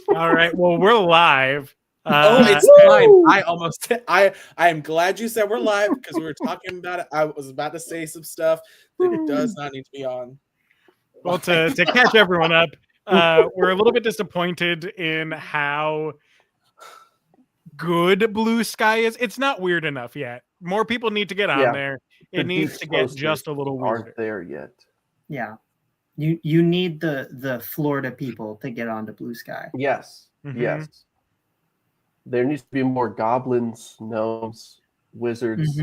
All right. Well, we're live. It's fine. I am glad you said we're live because we were talking about it. I was about to say some stuff that does not need to be on. Well, to catch everyone up, we're a little bit disappointed in how good Blue Sky is. It's not weird enough yet. More people need to get on there. It needs to get just a little weirder. Aren't there yet? Yeah, you need the Florida people to get onto Blue Sky. Yes, yes. There needs to be more goblins, gnomes, wizards.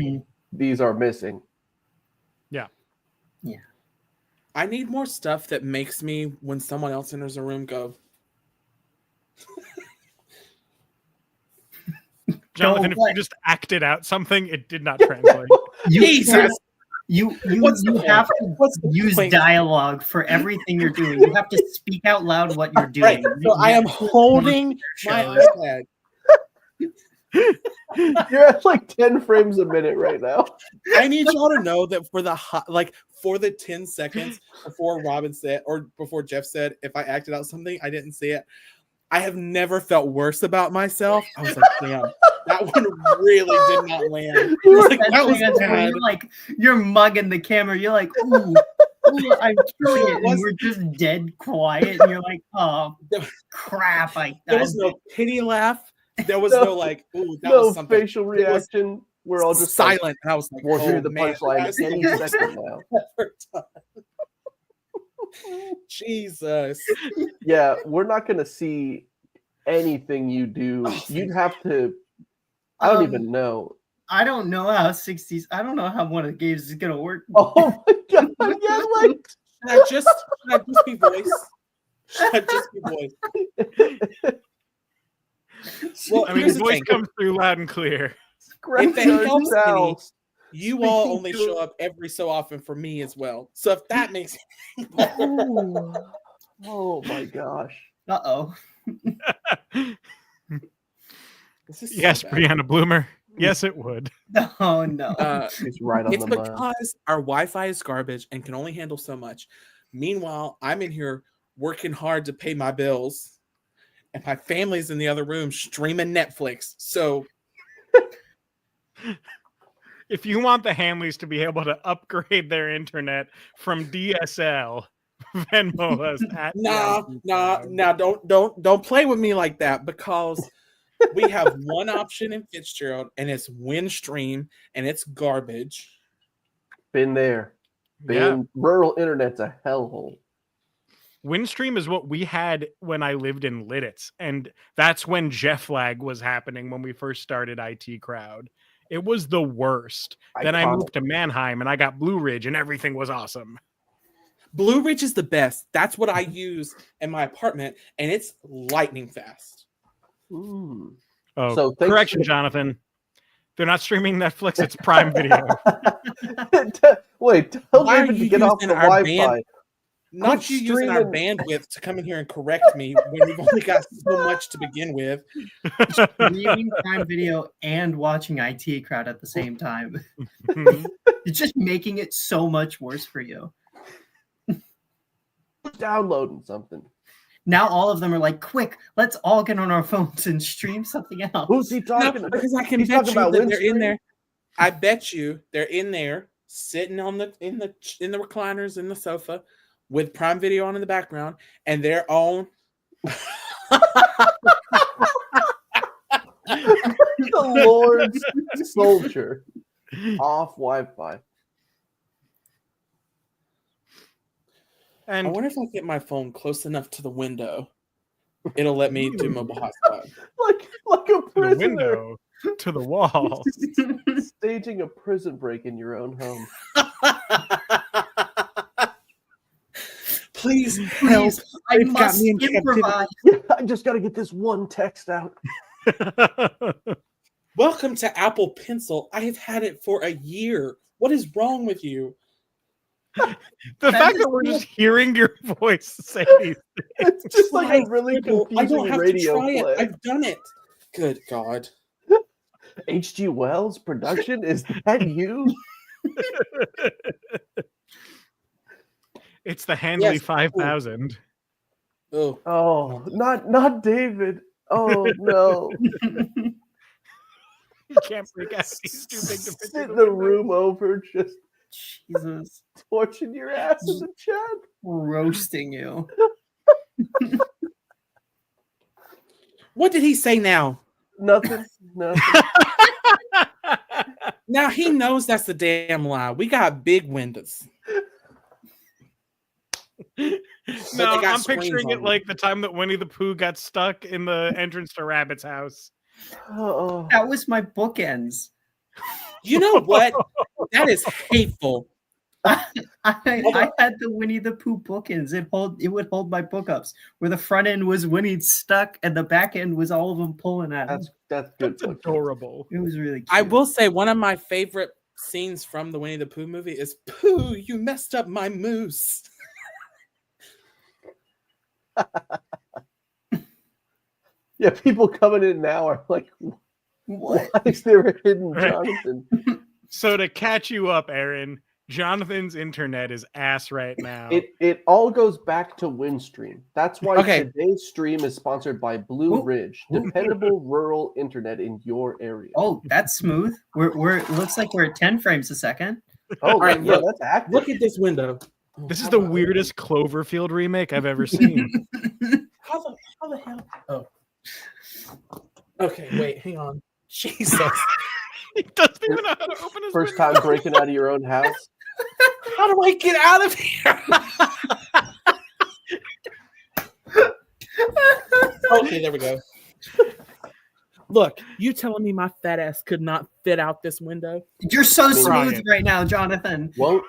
These are missing. Yeah. I need more stuff that makes me, when someone else enters a room, go. Jonathan, if you just acted out something, it did not translate. Jesus! You have to use dialogue for everything you're doing. You have to speak out loud what you're doing. Right. So I am holding my iPad. You're at like 10 frames a minute right now. I need y'all to know that for the 10 seconds before Robin said, or before Jeff said, if I acted out something, I didn't say it. I have never felt worse about myself. I was like, damn, that one really did not land. You're mugging the camera. You're like, ooh, I'm killing it. And we're just dead quiet. And you're like, oh, crap. There was no pity laugh. There was no like, ooh, that was something. Facial reaction. We're all just silent. Like, and I was like, we'll hear the punchline any second now. Jesus. Yeah, we're not going to see anything you do. You'd have to. I don't even know. I don't know how 60s. I don't know how one of the games is going to work. Oh my god! Yeah, like should I just be voice? Should I just be voice? Well, I mean, voice comes through loud and clear. If that helps any, you all only show up every so often for me as well. So if that makes oh my gosh. Uh-oh. Yes, Brianna Bloomer. Yes, it would. Oh no. It's right on it's the money. because our Wi-Fi is garbage and can only handle so much. Meanwhile, I'm in here working hard to pay my bills. And my family's in the other room streaming Netflix. So if you want the Hamleys to be able to upgrade their internet from DSL, Venmo us at don't play with me like that, because we have one option in Fitzgerald and it's Windstream and it's garbage. Been there. Rural internet's a hellhole. Windstream is what we had when I lived in Lidditz, and that's when Jeff lag was happening when we first started IT Crowd. It was the worst. Then I moved to Mannheim and I got Blue Ridge and everything was awesome. Blue Ridge is the best. That's what I use in my apartment, and it's lightning fast. Ooh. Oh, so correction, Jonathan. They're not streaming Netflix, it's Prime Video. Wait, tell David to get off the Wi-Fi. Not you using our bandwidth to come in here and correct me when we've only got so much to begin with. Streaming Prime Video and watching IT Crowd at the same time. It's just making it so much worse for you. Downloading something. Now all of them are like, quick, let's all get on our phones and stream something else. Who's he talking about? Because I can bet you that they're in there. I bet you they're in there, sitting on in the recliners in the sofa, with Prime Video on in the background, and they're on the Lord's soldier off Wi-Fi. And I wonder if I get my phone close enough to the window, it'll let me do mobile hotspot. like a prisoner. The window to the wall. Staging a prison break in your own home. Please help. I must improvise. I just got to get this one text out. Welcome to Apple Pencil. I have had it for a year. What is wrong with you? The fact that we're just hearing your voice say it's just like a really confusing I don't have radio to try play. it. I've done it. Good God. H.G. Wells production? Is that you? It's the Handley 5000. Oh, not David. Oh no. He can't break out. He's too big to fit Sit through the window. room over, just Jesus, torching your ass in the chat. roasting you. What did he say now? Nothing. Now he knows that's a damn lie. We got big windows. No, they got I'm screens picturing it on like the time that Winnie the Pooh got stuck in the entrance to Rabbit's house. Oh. That was my bookends. You know what? That is hateful. I had the Winnie the Pooh bookends. It would hold my book-ups, where the front end was Winnie stuck and the back end was all of them pulling at him. That's good. That's adorable. It was really cute. I will say one of my favorite scenes from the Winnie the Pooh movie is Pooh, you messed up my moose. Yeah, people coming in now are like, What? why is there a hidden Jonathan? So to catch you up, Aaron, Jonathan's internet is ass right now. It all goes back to Windstream. That's why Okay. today's stream is sponsored by Blue Ridge, dependable rural internet in your area. Oh, that's smooth. We're it looks like we're at 10 frames a second. Oh, All right, yeah, look. that's active. Look at this window. This is the weirdest Cloverfield remake I've ever seen. How the hell? Oh. Okay, wait, hang on. Jesus. He doesn't even know how to open his First window. time breaking out of your own house. How do I get out of here? Okay, there we go. Look, you telling me my fat ass could not fit out this window? You're so smooth Brian. right now, Jonathan. Won't.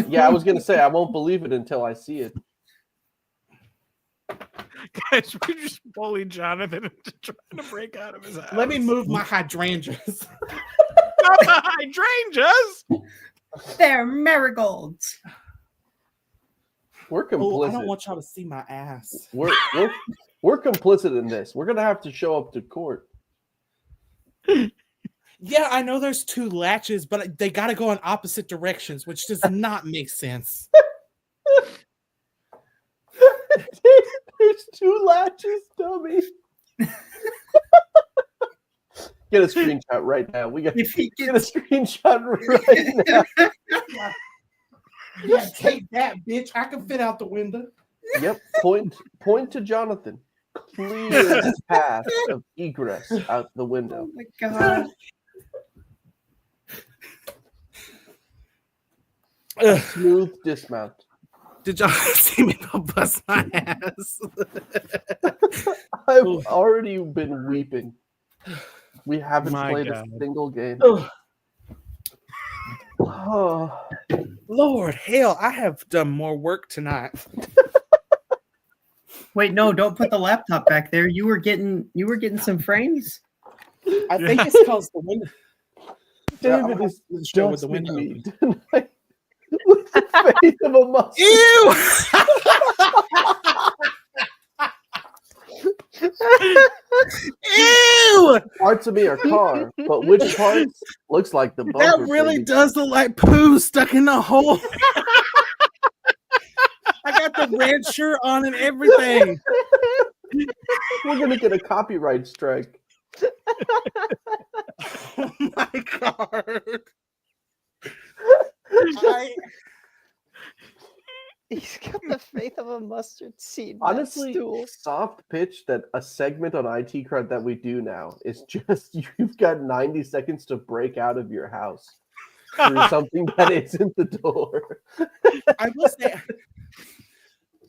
Yeah, I was gonna say I won't believe it until I see it. Guys, we just bullied Jonathan into trying to break out of his house. Let me move my hydrangeas. Not the hydrangeas. They're marigolds. We're Oh, complicit. I don't want y'all to see my ass. We're complicit in this. We're gonna have to show up to court. Yeah, I know there's two latches, but they got to go in opposite directions, which does not make sense. There's two latches, dummy. Get a screenshot right now. We got If he get a gets screenshot right now. Yeah, take that, bitch. I can fit out the window. Yep. Point to Jonathan. Clear path of egress out the window. oh my god. Smooth dismount. Did y'all see me go bust my ass? I've already been weeping. We haven't My played God. a single game. Oh, Oh, Lord, hell, I have done more work tonight. Wait, no, don't put the laptop back there. You were getting some frames. I think it's because the window. David I'm is gonna show with just the window. me tonight with the face of a mustard. Ew! Ew! Parts of me are car, but which parts looks like the That bumper. really baby. does look like poo stuck in the hole. I got the red shirt on and everything. We're gonna get a copyright strike. Oh my god. He's got the faith of a mustard seed. in that Honestly, stool. soft pitch that a segment on IT Crowd that we do now is just you've got 90 seconds to break out of your house through something that isn't the door. I will say,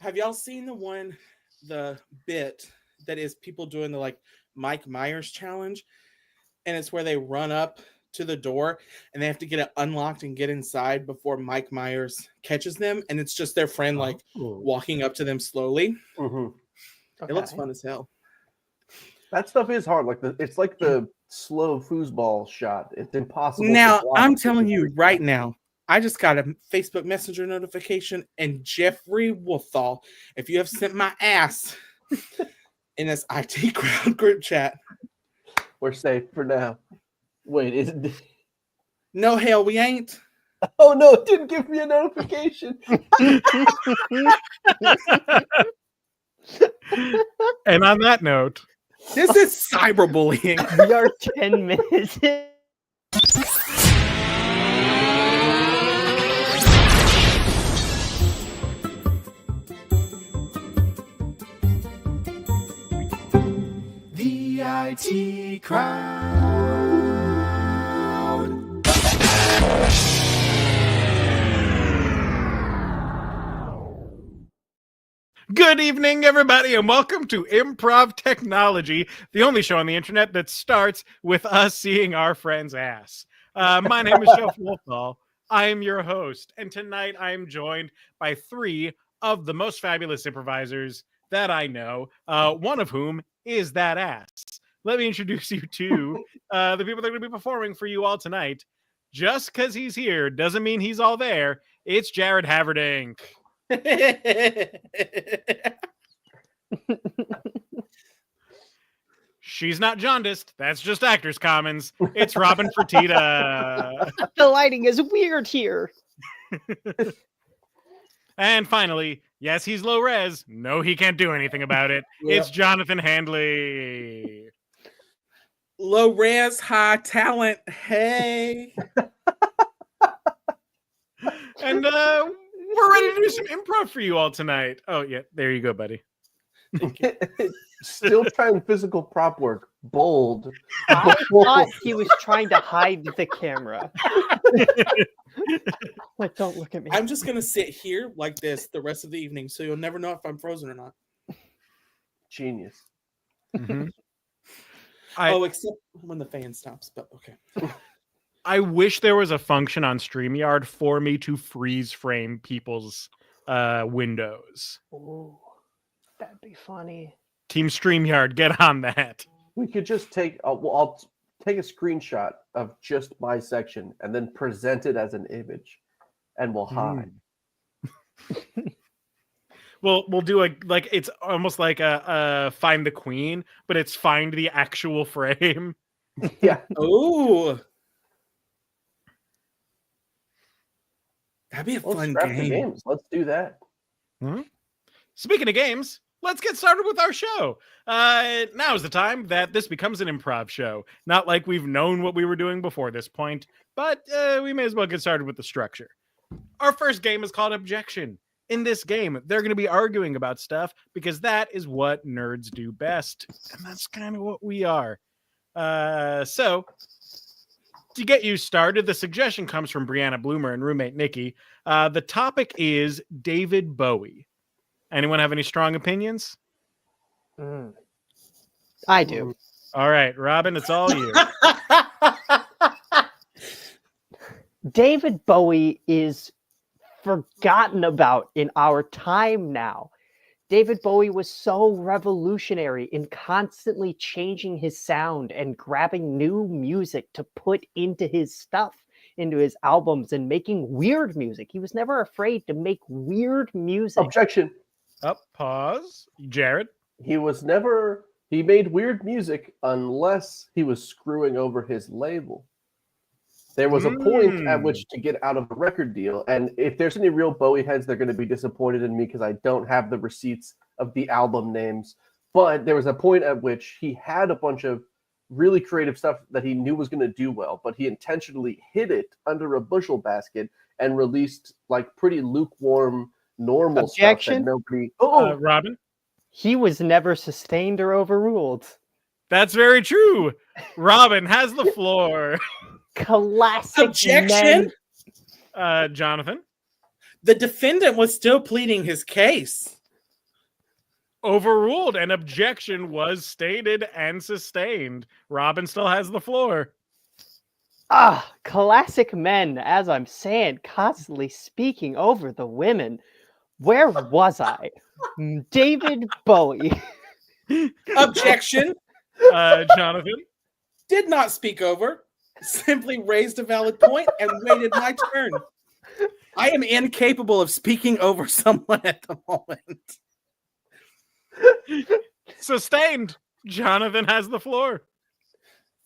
have y'all seen the bit that is people doing the like Mike Myers challenge? And it's where they run up to the door and they have to get it unlocked and get inside before Mike Myers catches them. And it's just their friend like walking up to them slowly. Mhm. It looks fun as hell. That stuff is hard. It's like the slow foosball shot. It's impossible. to Now, block I'm with telling the you freak right shot. now, I just got a Facebook Messenger notification, and Jeffrey Wolfthal, if you have sent my ass in this IT Crowd group chat, We're safe for now. Wait, is it? no, hell, we ain't. Oh no, it didn't give me a notification. And on that note, This is cyberbullying. We are 10 minutes in. The IT crowd. good evening, everybody, and welcome to Improv Technology, the only show on the internet that starts with us seeing our friend's ass. My name is Jeff Wolfall. I am your host, and tonight I am joined by three of the most fabulous improvisers that I know, one of whom is that ass. Let me introduce you to the people that are going to be performing for you all tonight. Just because he's here doesn't mean he's all there. It's Jared Haverdink. She's not jaundiced. That's just Actors Commons. It's Robin Fertitta. The lighting is weird here. And finally, yes, he's low res. No, he can't do anything about it. Yep. It's Jonathan Handley. Low res, high talent. Hey. And we're ready to do some improv for you all tonight. Oh, yeah. There you go, buddy. Still trying physical prop work. Bold. I thought he was trying to hide the camera. Like, don't look at me. I'm just going to sit here like this the rest of the evening, so you'll never know if I'm frozen or not. Genius. Mm-hmm. Except when the fan stops, but okay. I wish there was a function on StreamYard for me to freeze frame people's windows. Ooh, that'd be funny. Team StreamYard, get on that. We could just take. I'll take a screenshot of just my section and then present it as an image, and we'll hide. We'll do it's almost like a Find the Queen, but it's find the actual frame. Yeah. Oh. That'd be a fun Scrap the game. games. Let's do that. Mm-hmm. Speaking of games, let's get started with our show. Now is the time that this becomes an improv show. Not like we've known what we were doing before this point, but we may as well get started with the structure. Our first game is called Objection. In this game, they're going to be arguing about stuff because that is what nerds do best. And that's kind of what we are. So, to get you started, the suggestion comes from Brianna Bloomer and roommate Nikki. The topic is David Bowie. Anyone have any strong opinions? I do. All right, Robin, it's all you. David Bowie is forgotten about in our time now. David Bowie was so revolutionary in constantly changing his sound and grabbing new music to put into his stuff, into his albums, and making weird music. He was never afraid to make weird music. Objection. Up, pause. Jared? He made weird music unless he was screwing over his label. There was a point at which to get out of a record deal, and if there's any real Bowie heads, they're going to be disappointed in me because I don't have the receipts of the album names. But there was a point at which he had a bunch of really creative stuff that he knew was going to do well, but he intentionally hid it under a bushel basket and released like pretty lukewarm, normal Objection? stuff that nobody. Robin? He was never sustained or overruled. That's very true. Robin has the floor. Classic Objection? men. Jonathan? The defendant was still pleading his case. Overruled. An objection was stated and sustained. Robin still has the floor. Classic men, as I'm saying, constantly speaking over the women. Where was I? David Bowie. Objection. Jonathan? Did not speak over. Simply raised a valid point and waited my turn. I am incapable of speaking over someone at the moment. Sustained. Jonathan has the floor.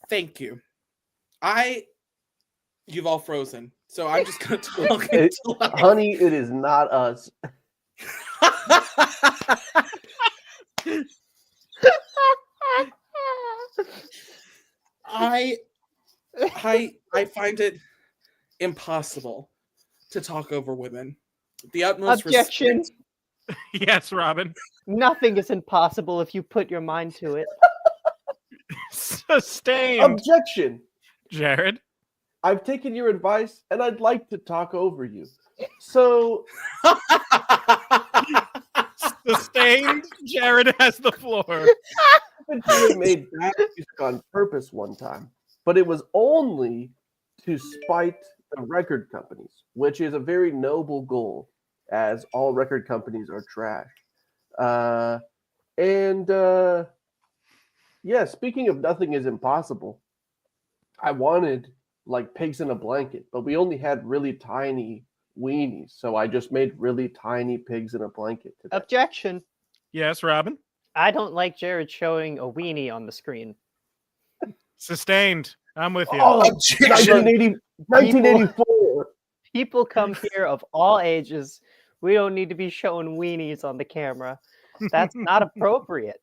Thank you. You've all frozen, so I'm just going to talk until Honey, it is not us. I find it impossible to talk over women. The utmost Objection. respect. Yes, Robin. Nothing is impossible if you put your mind to it. Sustained. Objection. Jared. I've taken your advice, and I'd like to talk over you. So, Sustained. Jared has the floor. I made bad music on purpose one time, but it was only to spite the record companies, which is a very noble goal, as all record companies are trash. Yeah, speaking of nothing is impossible, I wanted like pigs in a blanket, but we only had really tiny weenies, so I just made really tiny pigs in a blanket today. Objection. Yes, Robin. I don't like Jared showing a weenie on the screen. Sustained. I'm with you. Oh, Objection. 1984. People come here of all ages. We don't need to be showing weenies on the camera. That's not appropriate.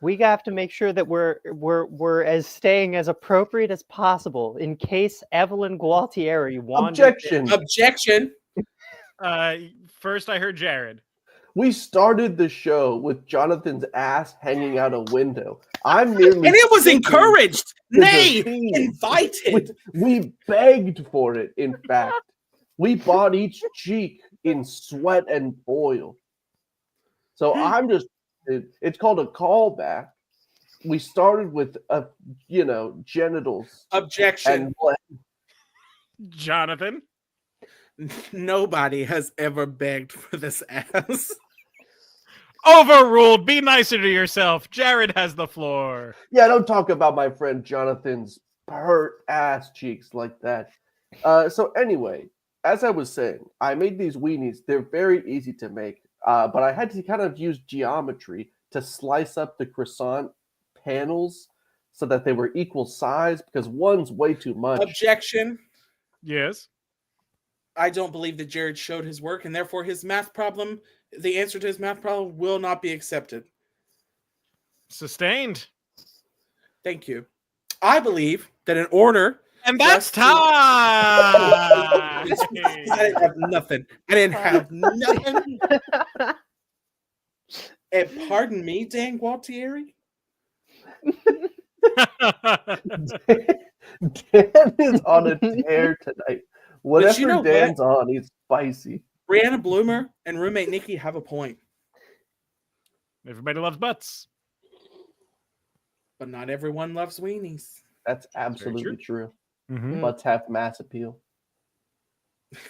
We have to make sure that we're as staying as appropriate as possible in case Evelyn Gualtieri wanders. Objection. Objection. First, I heard Jared. We started the show with Jonathan's ass hanging out a window. I'm merely And it was speaking encouraged. to the Nay, team. invited. We begged for it, in fact. We bought each cheek in sweat and oil. So I'm just, it's called a callback. We started with, genitals. Objection. And Jonathan. Nobody has ever begged for this ass. Overruled. Be nicer to yourself. Jared has the floor. yeah, don't talk about my friend Jonathan's pert ass cheeks like that. So anyway, as I was saying, I made these weenies. They're very easy to make, but I had to kind of use geometry to slice up the croissant panels so that they were equal size because one's way too much. Objection. Yes. I don't believe that Jared showed his work, and therefore his math problem, the answer to his math problem, will not be accepted. Sustained. Thank you. I believe that in order... And that's time. I didn't have nothing. And pardon me, Dan Gualtieri? Dan is on a tear tonight. Whatever you know Dan's on, he's spicy. Brianna Bloomer and roommate Nikki have a point. Everybody loves butts. But not everyone loves weenies. That's absolutely true. Mm-hmm. Butts have mass appeal.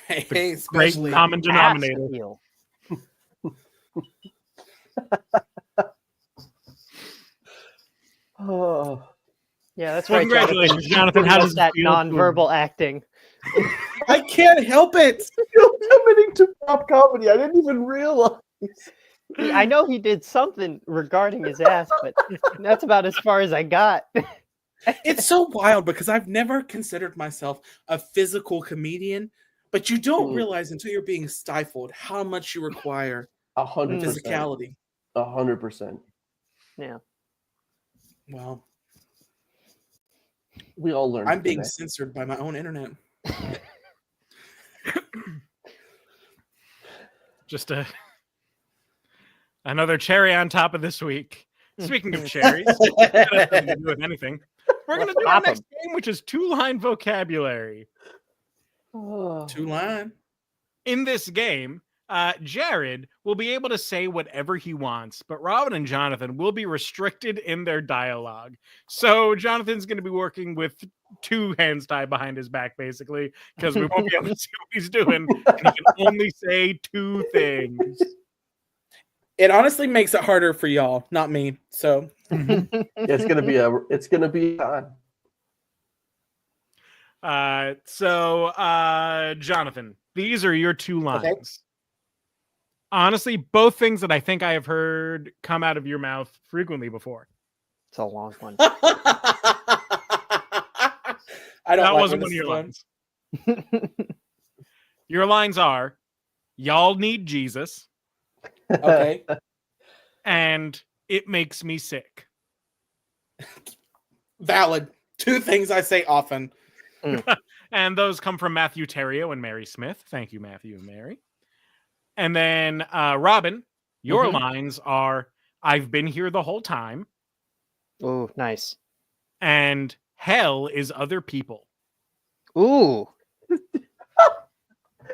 Hey, Great especially common denominator. Appeal. Oh, Yeah, that's Well, right. congratulations, Jonathan. How does it that feel to- nonverbal acting? I can't help it. you're committing to pop comedy. I didn't even realize. I know he did something regarding his ass, but that's about as far as I got. It's so wild because I've never considered myself a physical comedian, but you don't realize until you're being stifled how much you require 100%. physicality. 100%. Yeah. Well, We all learned. I'm being today. censored by my own internet. Just another cherry on top of this week. Speaking of cherries, that has nothing to do with anything. We're going to do our next game, which is 2-line vocabulary. Oh. 2-line. In this game, Jared will be able to say whatever he wants, but Robin and Jonathan will be restricted in their dialogue. So Jonathan's going to be working with 2 hands tied behind his back, basically, because we won't be able to see what he's doing, and he can only say 2 things. It honestly makes it harder for y'all, not me. So It's gonna be time. Jonathan, these are your 2 lines. Okay. Honestly, both things that I think I have heard come out of your mouth frequently before. It's a long one. I don't That like wasn't when one of this your is lines. Your lines are, y'all need Jesus, fun. Okay. and It makes me sick. Valid. 2 things I say often. And those come from Matthew Terrio and Mary Smith. Thank you, Matthew and Mary. And then Robin, your lines are, I've been here the whole time. Ooh, nice. And hell is other people. Ooh.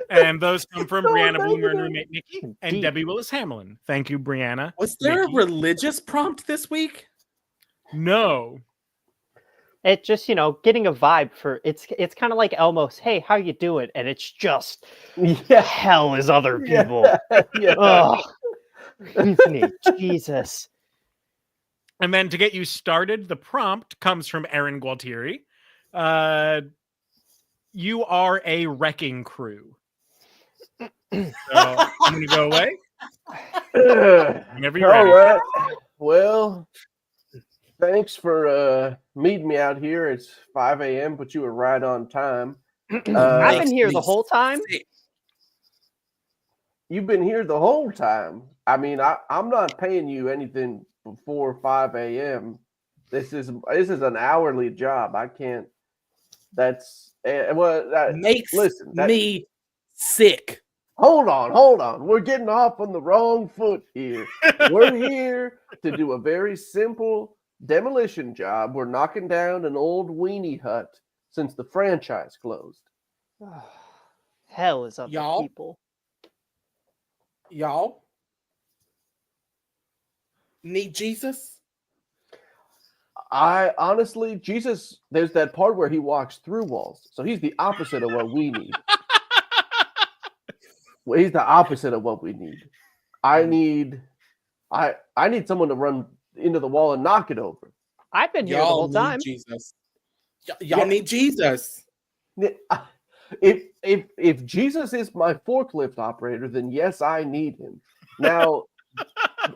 And those come from So Brianna Bloomer and negative. roommate Nikki and Deep. Debbie Willis Hamlin. Thank you, Brianna. Was there Nikki. a religious prompt this week? No. It just, getting a vibe for it's kind of like Elmo's, hey, how you doing? And it's just hell is other people. Yeah. Ugh. Jesus. And then to get you started, the prompt comes from Aaron Gualtieri. You are a wrecking crew. So I'm going to go away. Whenever you're ready. All right. Well, thanks for meeting me out here. It's 5 a.m., but you were right on time. I've been here the whole time. You've been here the whole time. I mean, I'm not paying you anything before 5 a.m. This is an hourly job. I can't. That's Makes me sick. Hold on. We're getting off on the wrong foot here. We're here to do a very simple demolition job. We're knocking down an old weenie hut since the franchise closed. Hell is other people. Y'all need Jesus? I honestly, Jesus, there's that part where he walks through walls. So he's the opposite of what we need. Well, he's the opposite of what we need. I need someone to run into the wall and knock it over. I've been here the whole time. Jesus. Y'all need Jesus. If Jesus is my forklift operator, then yes, I need him. Now,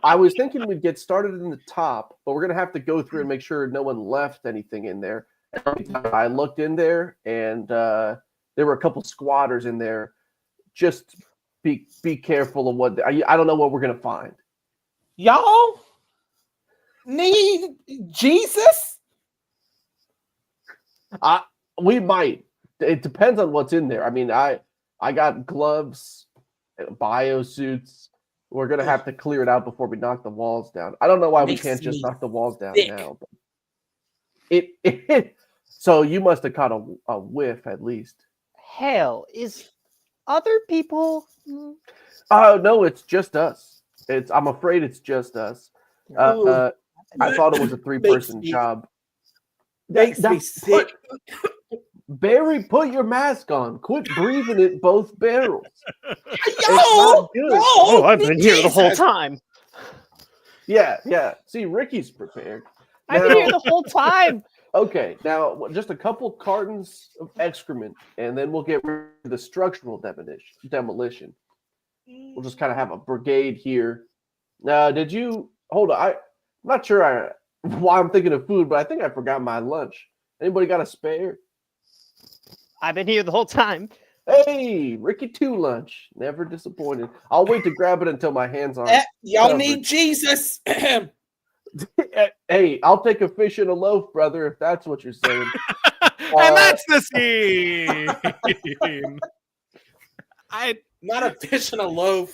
I was thinking we'd get started in the top, but we're gonna have to go through and make sure no one left anything in there. I looked in there, and there were a couple squatters in there. Just be careful of what I don't know what we're gonna find. Y'all need Jesus? We might. It depends on what's in there. I mean, I got gloves, biosuits. We're gonna have to clear it out before we knock the walls down. I don't know why we can't just knock the walls down now. But so you must have caught a whiff at least. Hell is other people. Oh no, it's just us. I'm afraid it's just us. I thought it was a 3-person job. Makes me sick. Barry, put your mask on. Quit breathing at both barrels. Oh, I've been here the whole time. Yeah. See, Ricky's prepared. I've been here the whole time. Okay, now just a couple cartons of excrement, and then we'll get rid of the structural demolition. We'll just kind of have a brigade here. Did you hold on? I'm not sure why I'm thinking of food, but I think I forgot my lunch. Anybody got a spare? I've been here the whole time. Hey, Ricky 2 lunch. Never disappointed. I'll wait to grab it until my hands are y'all covered. need Jesus. Hey, I'll take a fish and a loaf, brother, if that's what you're saying. And that's the scene. Not a fish and a loaf.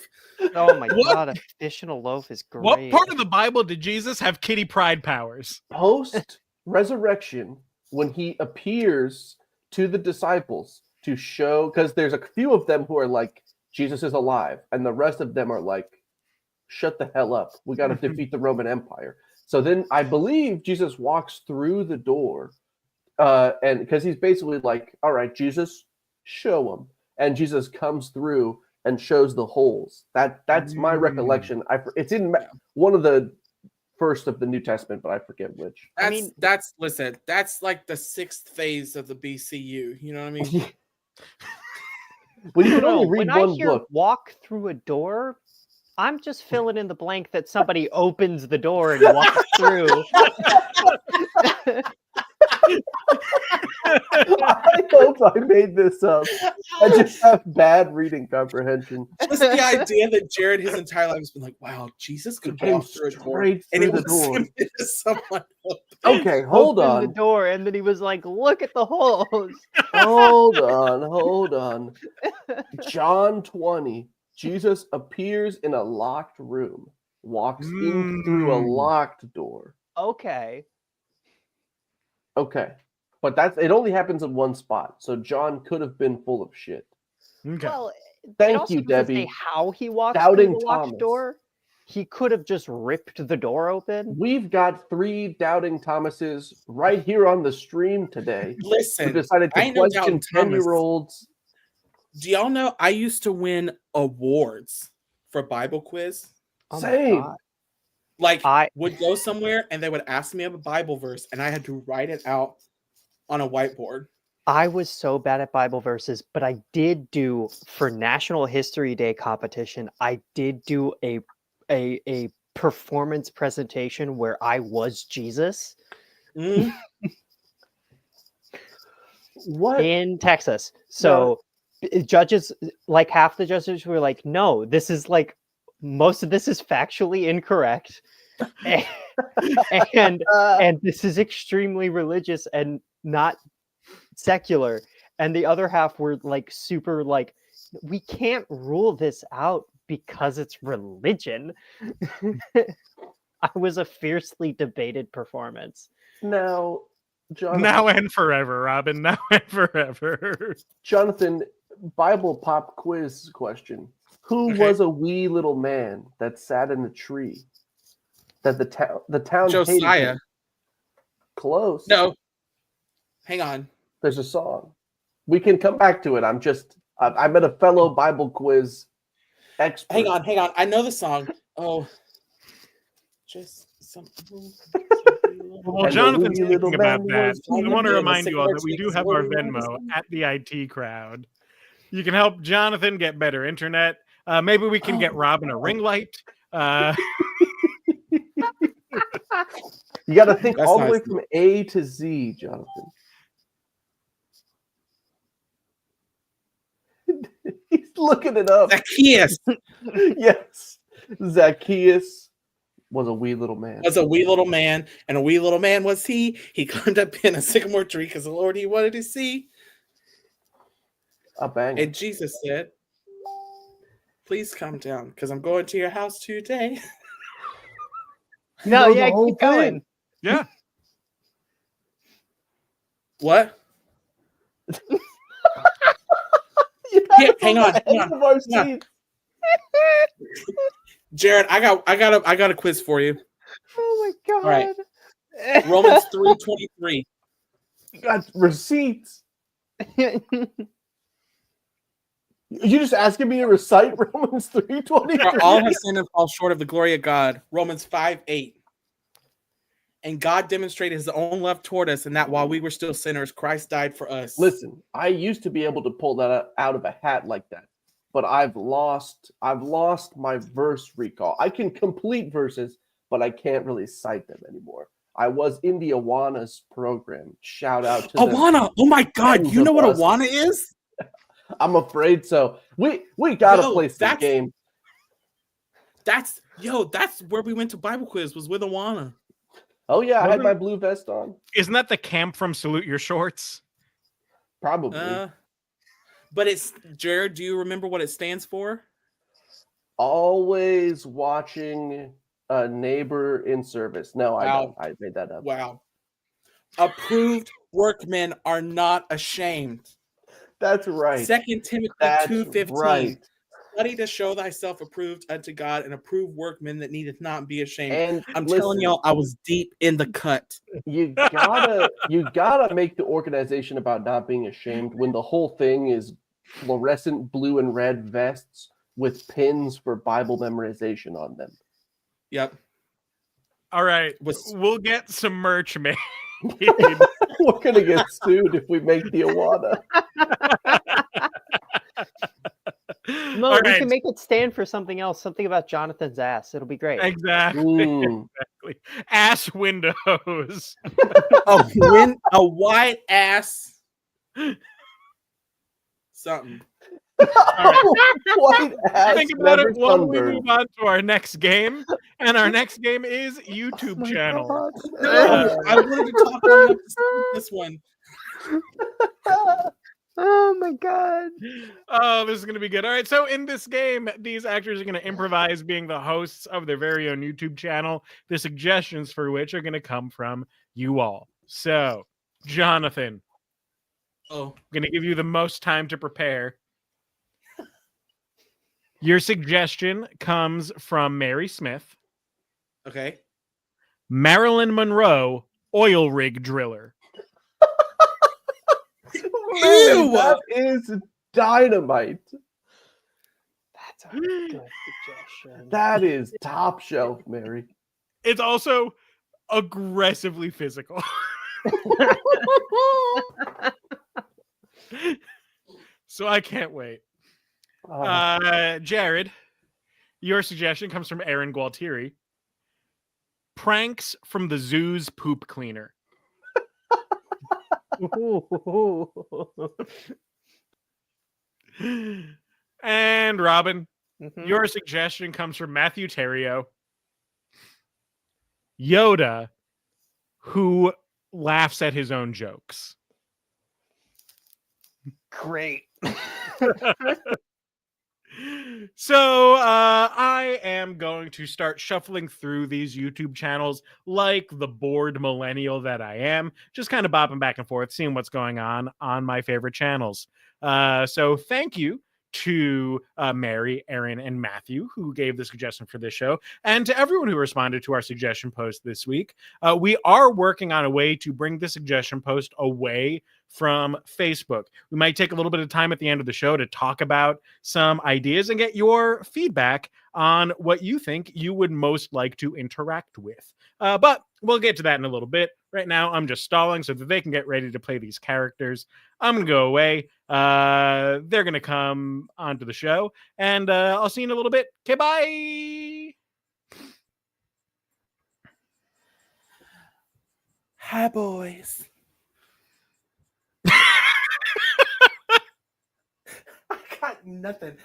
Oh my God, a fish and a loaf is great. What part of the Bible did Jesus have kitty pride powers? Post-resurrection, when he appears to the disciples to show, because there's a few of them who are like, Jesus is alive, and the rest of them are like, shut the hell up. We got to defeat the Roman Empire. So then I believe Jesus walks through the door, and because he's basically like, all right, Jesus, show him. And Jesus comes through and shows the holes. That's my recollection. It's in one of the first of the New Testament, but I forget which. That's like the 6th phase of the BCU. You know what I mean? When you can only read when one I hear book. Walk through a door, I'm just filling in the blank that somebody opens the door and walks through. I hope I made this up. I just have bad reading comprehension. Just the idea that Jared his entire life has been like, wow, Jesus could Came walk through a door, straight and it through the was door. simply just someone else. Okay, hold Opened the on. door, and then he was like, "Look at the holes." Hold on. John 20. Jesus appears in a locked room, walks in through a locked door. Okay. Okay. But it only happens in one spot. So John could have been full of shit. Okay. Well, it Thank also you, doesn't say Debbie. how he walked Doubting through the locked Thomas. door. He could have just ripped the door open. We've got 3 doubting Thomases right here on the stream today who Listen, decided I to ain't no question doubting Thomas. 10-year-olds. Do y'all know I used to win awards for Bible quiz? Oh my Same. God. Like, I- would go somewhere and they would ask me a Bible verse, and I had to write it out on a whiteboard. I was so bad at Bible verses, but I did do for National History Day competition. I did do a performance presentation where I was Jesus Mm. What? in Texas. So judges, like half the judges were like, "No, this is like most of this is factually incorrect." and this is extremely religious and not secular. And the other half were like super like, we can't rule this out because it's religion. I was a fiercely debated performance. Now, Jonathan, Now and forever, Robin. Now and forever. Jonathan, Bible pop quiz question. Who Okay. was a wee little man that sat in the tree? That the town hated Josiah. him? Close. No. Hang on. There's a song. We can come back to it. I met a fellow Bible quiz expert. Hang on. I know the song. Oh. Just something. Well, And the Jonathan's wee little thinking about man that. was I on want to the remind you all that we cigarette do sticks have our rolling around his Venmo thumb. at the IT Crowd. You can help Jonathan get better internet. Maybe we can get Robin a ring light. You got to think That's all the nice. way from A to Z, Jonathan. He's looking it up. Zacchaeus Yes. Zacchaeus was a wee little man. was a wee little man, and a wee little man was he. He climbed up in a sycamore tree because the Lord he wanted to see. A banger. And Jesus said, "Please come down, because I'm going to your house today." You No, know the yeah, whole keep going. thing. Yeah. What? You Yeah, have hang the on, hang edge on, of our hang on. seats. Jared, I got a quiz for you. Oh my God. All right. Romans 3:23. You got receipts. You just asking me to recite Romans 3:23? For all have sinned and fall short of the glory of God. Romans 5:8. And God demonstrated his own love toward us, and that while we were still sinners, Christ died for us. Listen, I used to be able to pull that out of a hat like that, but I've lost my verse recall. I can complete verses, but I can't really cite them anymore. I was in the Awana's program. Shout out to Awana. Oh my God. tens You know of what us. Awana is? I'm afraid so. We gotta Yo, play some that's- game. That's where we went to Bible quiz, was with Awana. Oh yeah, I had Wasn't- my blue vest on. Isn't that the camp from Salute Your Shorts? Probably. But it's Jared, do you remember what it stands for? Always watching a neighbor in service. No, I Wow. don't. I made that up. Wow. Approved workmen are not ashamed. That's right. 2 Timothy That's 2:15. right. Study to show thyself approved unto God, and approved workmen that needeth not be ashamed. And I'm listen, telling y'all, I was deep in the cut. you gotta make the organization about not being ashamed when the whole thing is fluorescent blue and red vests with pins for Bible memorization on them. Yep. All right. Was- We'll get some merch made. We're gonna get sued if we make the Awana. No, All we right. can make it stand for something else, something about Jonathan's ass. It'll be great. Exactly. Mm. exactly. Ass windows. A white ass something. White ass, Think about never it while we sunburned. move on to our next game. And our next game is YouTube my channel. God. No, I wanted to talk long enough to skip this one. Oh my God. Oh, this is going to be good. All right. So, in this game, these actors are going to improvise being the hosts of their very own YouTube channel, the suggestions for which are going to come from you all. So, Jonathan, Oh, I'm going to give you the most time to prepare. Your suggestion comes from Mary Smith, okay. Marilyn Monroe, oil rig driller. Mary, Ew! that is dynamite. That's a good suggestion. That is top shelf, Mary. It's also aggressively physical. So I can't wait. Jared, your suggestion comes from Aaron Gualtieri. Pranks from the zoo's poop cleaner. And Robin, Mhm. your suggestion comes from Matthew Terrio. Yoda, who laughs at his own jokes. Great. So I am going to start shuffling through these YouTube channels like the bored millennial that I am, just kind of bopping back and forth, seeing what's going on my favorite channels. So thank you to Mary, Aaron, and Matthew, who gave the suggestion for this show, and to everyone who responded to our suggestion post this week. We are working on a way to bring the suggestion post away from Facebook. We might take a little bit of time at the end of the show to talk about some ideas and get your feedback on what you think you would most like to interact with. But we'll get to that in a little bit. Right now, I'm just stalling so that they can get ready to play these characters. I'm going to go away. They're going to come onto the show, and I'll see you in a little bit. Okay, bye! Hi, boys. I got nothing.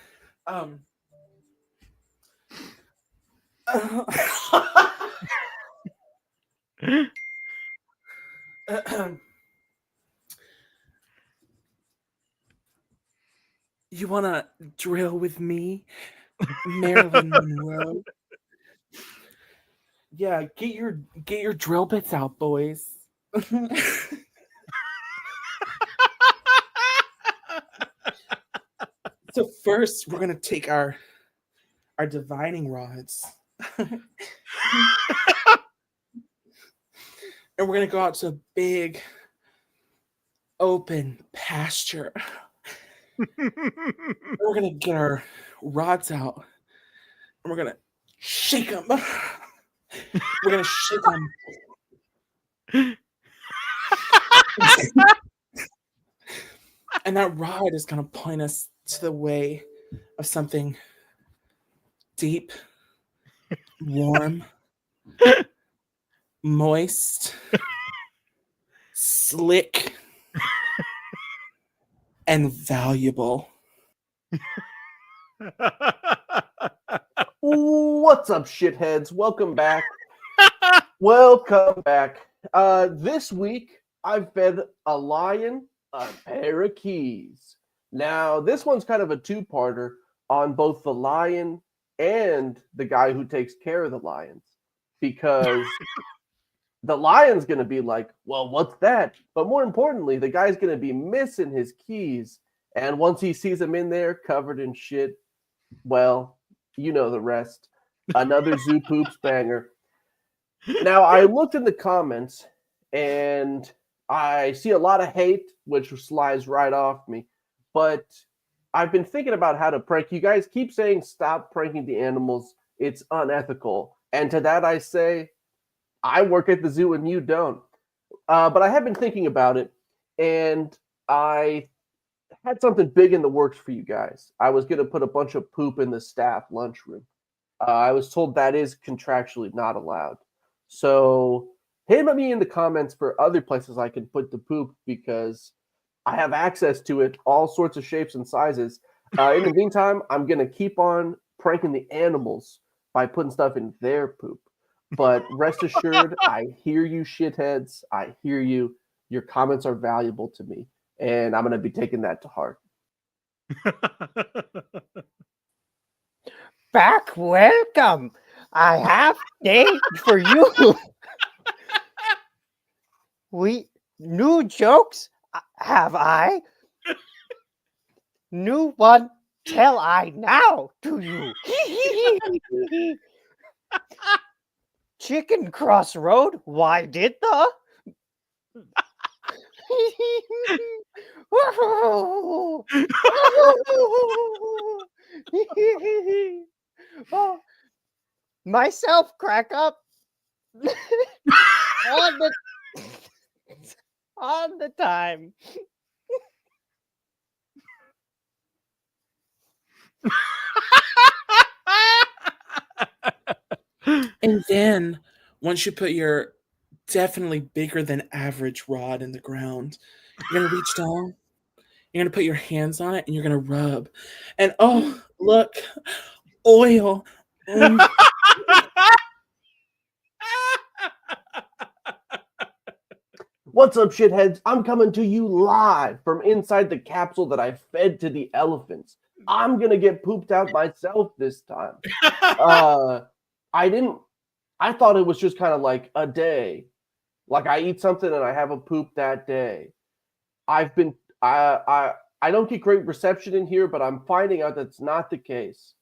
You want to drill with me, Marilyn Monroe? Yeah, get your drill bits out, boys. So first, we're gonna take our divining rods, and we're gonna go out to a big open pasture. We're gonna get our rods out, and we're gonna shake them. We're gonna shake them. And that rod is going to point us to the way of something deep, warm, moist, slick, and valuable. What's up, shitheads? Welcome back. Welcome back. This week, I've fed a lion a pair of keys. Now, this one's kind of a two-parter on both the lion and the guy who takes care of the lions. Because the lion's going to be like, well, what's that? But more importantly, the guy's going to be missing his keys. And once he sees them in there covered in shit, well, you know the rest. Another Zoo Poops banger. Now, I looked in the comments, and I see a lot of hate, which slides right off me. But I've been thinking about how to prank. You guys keep saying stop pranking the animals. It's unethical. And to that I say, I work at the zoo and you don't. But I have been thinking about it, and I had something big in the works for you guys. I was going to put a bunch of poop in the staff lunchroom. I was told that is contractually not allowed. So hit me in the comments for other places I can put the poop because I have access to it, all sorts of shapes and sizes. In the meantime, I'm going to keep on pranking the animals by putting stuff in their poop. But rest assured, I hear you shitheads. I hear you. Your comments are valuable to me, and I'm going to be taking that to heart. Back, welcome. I have date for you. We new jokes have I. New one tell I now to you. Chicken Crossroad, why did the? Oh, myself crack up on the time. And then once you put your definitely bigger than average rod in the ground, you're gonna reach down, you're gonna put your hands on it, and you're gonna rub. And oh, look, oil. What's up, shitheads? I'm coming to you live from inside the capsule that I fed to the elephants. I'm gonna get pooped out myself this time. I thought it was just kind of like a day. Like I eat something and I have a poop that day. I don't get great reception in here, but I'm finding out that's not the case.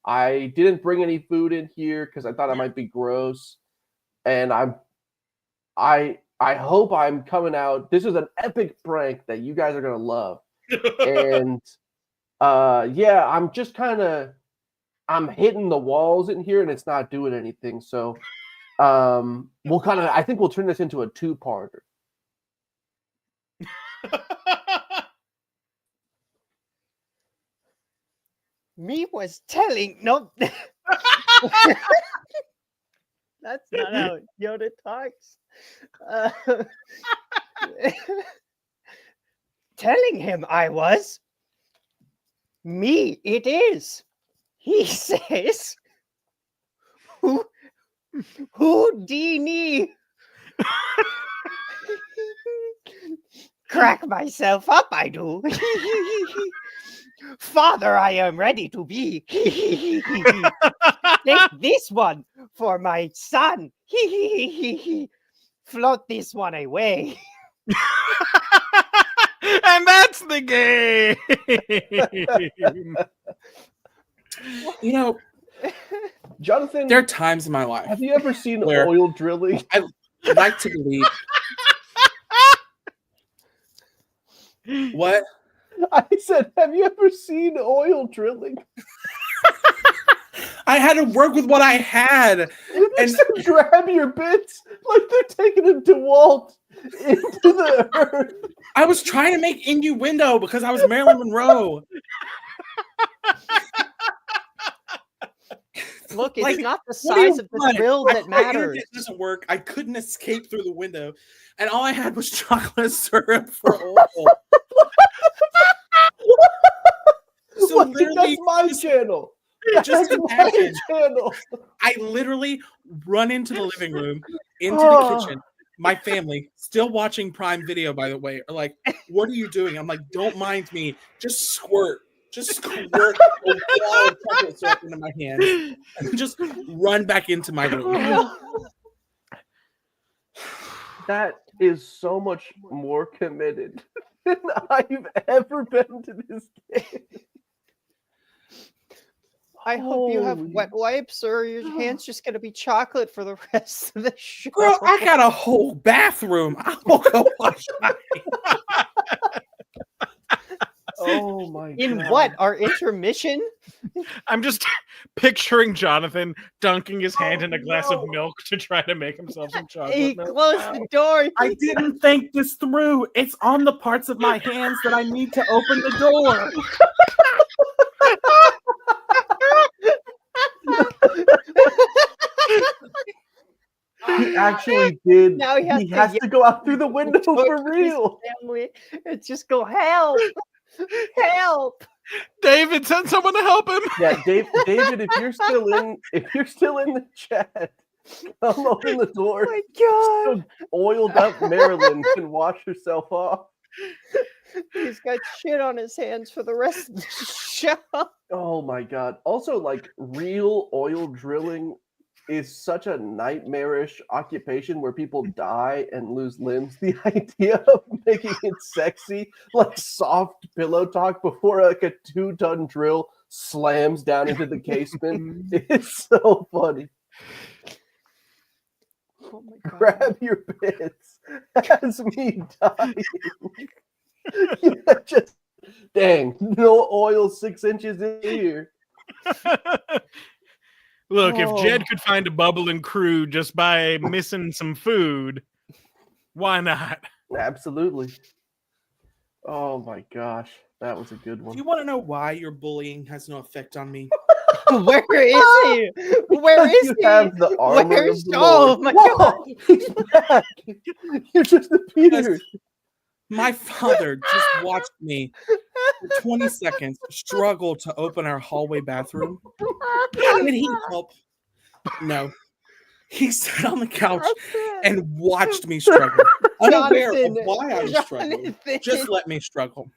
I didn't bring any food in here because I thought I might be gross. And I hope I'm coming out. This is an epic prank that you guys are gonna love. And yeah, I'm hitting the walls in here and it's not doing anything. So I think we'll turn this into a two-parter. Me was telling no. That's not how Yoda talks. Telling him I was. Me, it is. He says, Houdini. Crack myself up, I do. Father, I am ready to be. Take this one for my son. Float this one away. And that's the game. You know, Jonathan, there are times in my life. have you ever seen where oil drilling? I like to believe. What? I said, have you ever seen oil drilling? I had to work with what I had. And And grab your bits like they're taking a DeWalt into the earth. I was trying to make innuendo because I was Marilyn Monroe. Look, it's Like, not the what do you size of the want? drill that My matters. internet doesn't work. I couldn't escape through the window, and all I had was chocolate syrup for oil. So Look, literally, that's my channel. just That's my imagine. channel. I literally run into the living room, into Oh. the kitchen. My family, still watching Prime Video, by the way, are like, "What are you doing?" I'm like, "Don't mind me. Just squirt a wall of chocolate syrup into my hand, and just run back into my room." That is so much more committed than I've ever been to this game. I hope you have Holy- wet wipes or your hand's just going to be chocolate for the rest of the show. Girl, I got a whole bathroom. I will go wash my hands. Oh my god. In what? Our intermission? I'm just picturing Jonathan dunking his hand in a glass no. of milk to try to make himself some chocolate He milk. closed the door. I didn't think this through. It's on the parts of my hands that I need to open the door. He actually did. Now he has to go out through the window for real. Family, and just go help, help. David, send someone to help him. Yeah, David, if you're still in the chat, come open the door. Oh my God. So oiled up Marilyn can wash herself off. He's got shit on his hands for the rest of the show. Oh my God. Also, like, real oil drilling is such a nightmarish occupation where people die and lose limbs. The idea of making it sexy, like soft pillow talk before like a 2-ton drill slams down into the casement, is so funny. Oh my God. Grab your bits as me dying. Yeah, just dang, no oil 6 inches in here. Look, if Jed could find a bubbling crew just by missing some food, why not? Absolutely. Oh my gosh, that was a good Do one. you want to know why your bullying has no effect on me? Where is he? Where is You he? have the armor Where's of the oh Lord. my Whoa, God. he's back. You just appeared. My father just watched me for 20 seconds struggle to open our hallway bathroom. Did he help? No. He sat on the couch and watched me struggle. Unaware of why I was struggling. Just let me struggle.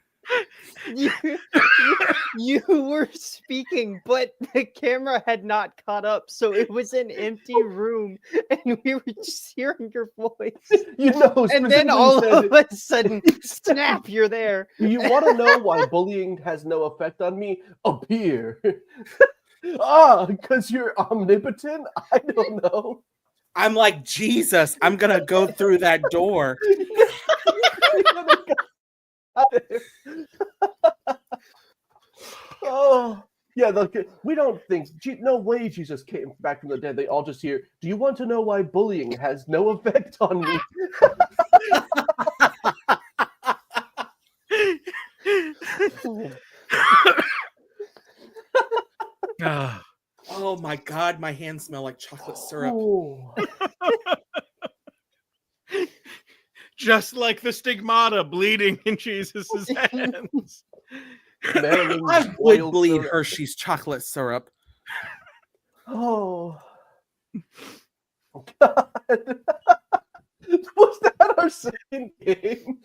You were speaking, but the camera had not caught up, so it was an empty room, and we were just hearing your voice. You know, And then all of a sudden, snap! You're there. Do you want to know why bullying has no effect on me? Appear. Because you're omnipotent? I don't know. I'm like, Jesus, I'm going to go through that door. Oh, yeah, look, we don't think, no way Jesus came back from the dead. They all just hear, do you want to know why bullying has no effect on me? Oh my God, my hands smell like chocolate syrup. Just like the stigmata bleeding in Jesus' hands. I would bleed Hershey's chocolate syrup. Oh. God. Was that our second game?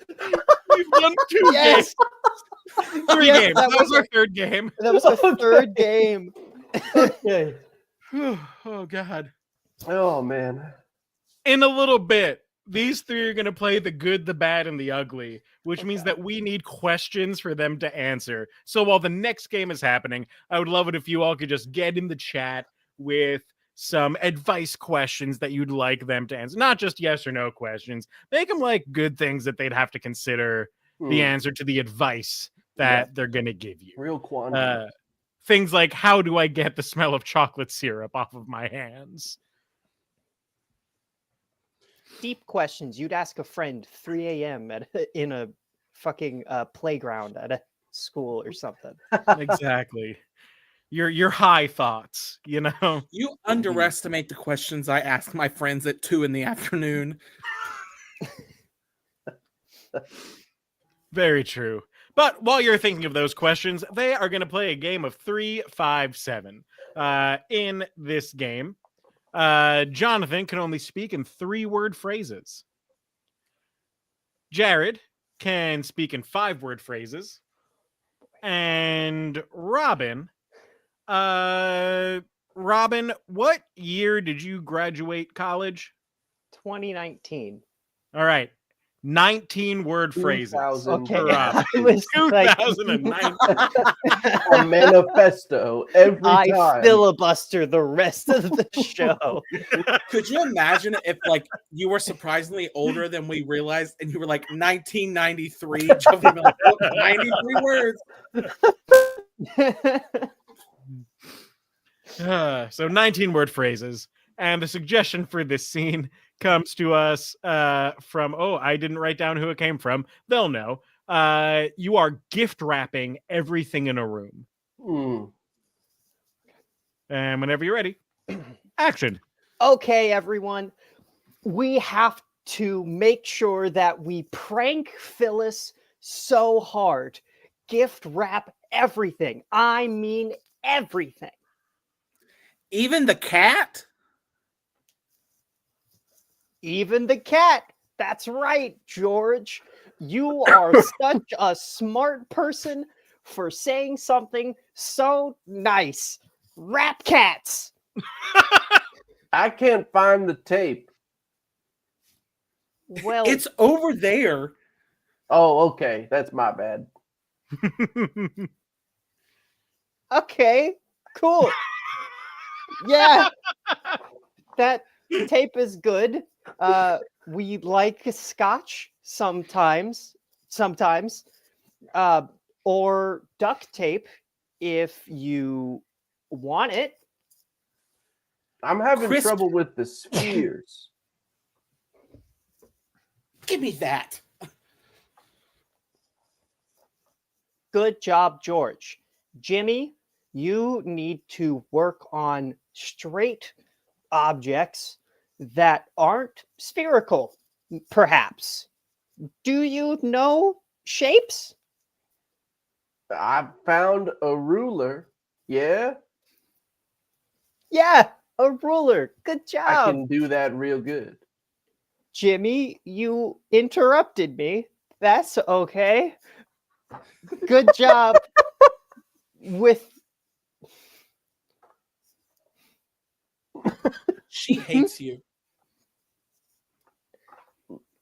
We've won 2 games. 3 games. That was our 3rd game. That was our 3rd game. Okay. Oh, God. Oh, man. In a little bit, these 3 are going to play the good, the bad, and the ugly, which means that we need questions for them to answer. So while the next game is happening, I would love it if you all could just get in the chat with some advice questions that you'd like them to answer. Not just yes or no questions. Make them like good things that they'd have to consider the answer to the advice that they're going to give you. Real quantity. Things like, how do I get the smell of chocolate syrup off of my hands? Deep questions you'd ask a friend 3 a.m. in a fucking playground at a school or something. Exactly. Your high thoughts, you know? You underestimate the questions I ask my friends at 2 p.m. Very true. But while you're thinking of those questions, they are going to play a game of 3, 5, 7. In this game, Jonathan can only speak in 3-word phrases. Jared can speak in 5-word phrases. And Robin, what year did you graduate college? 2019. All right. 19-word phrases. Okay. Robin. I was 2009. A manifesto every time. I filibuster the rest of the show. Could you imagine if like you were surprisingly older than we realized and you were like 1993, jumping like 93 words? So 19-word phrases. And the suggestion for this scene comes to us from, I didn't write down who it came from. They'll know. You are gift wrapping everything in a room. And whenever you're ready, action. Okay, everyone. we have to make sure that we prank Phyllis so hard. Gift wrap everything. I mean everything. Even the cat? Even the cat. That's right, George. You are such a smart person for saying something so nice. Rap cats. I can't find the tape. Well, It's over there. Oh, okay. That's my bad. okay, cool. Yeah, that tape is good. We like scotch sometimes, or duct tape if you want it. I'm having Crisp- trouble with the spheres. Give me that. Good job, George. Jimmy, you need to work on straight objects that aren't spherical, perhaps. Do you know shapes? I found a ruler. Yeah, Yeah, a ruler. Good I job. can do that real good. Jimmy, you interrupted me. That's okay. Good job with She hates you.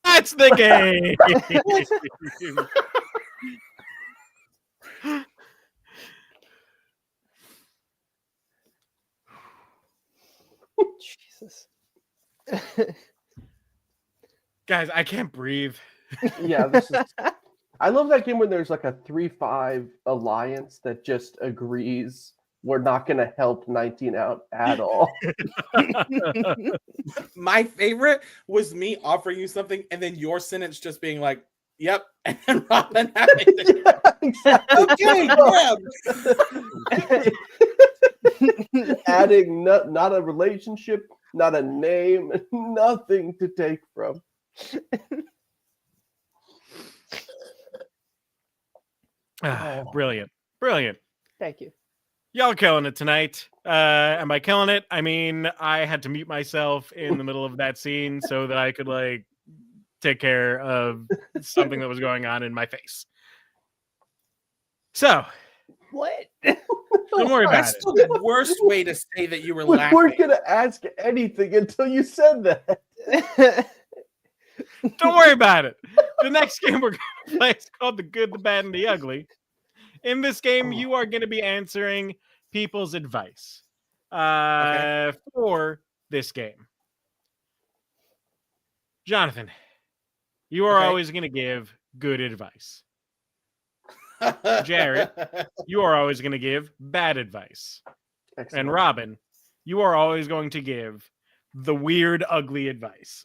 That's the game. Jesus. Guys, I can't breathe. Yeah, this is. I love that game when there's like a 3-5 alliance that just agrees we're not going to help 19 out at all. My favorite was me offering you something and then your sentence just being like, yep. And then Robin having to, Yeah, exactly. okay, grab. Adding not a relationship, not a name, nothing to take from. Brilliant. Brilliant. Thank you. Y'all are killing it tonight. And by killing it, I mean I had to mute myself in the middle of that scene so that I could like take care of something that was going on in my face. So, What? don't worry about That's it. still the worst way to say that you were We laughing. weren't going to ask anything until you said that. Don't worry about it. The next game we're going to play is called The Good, the Bad, and the Ugly. In this game, you are going to be answering people's advice for this game. Jonathan, you are always going to give good advice. Jared, you are always going to give bad advice. Excellent. And Robin, you are always going to give the weird, ugly advice.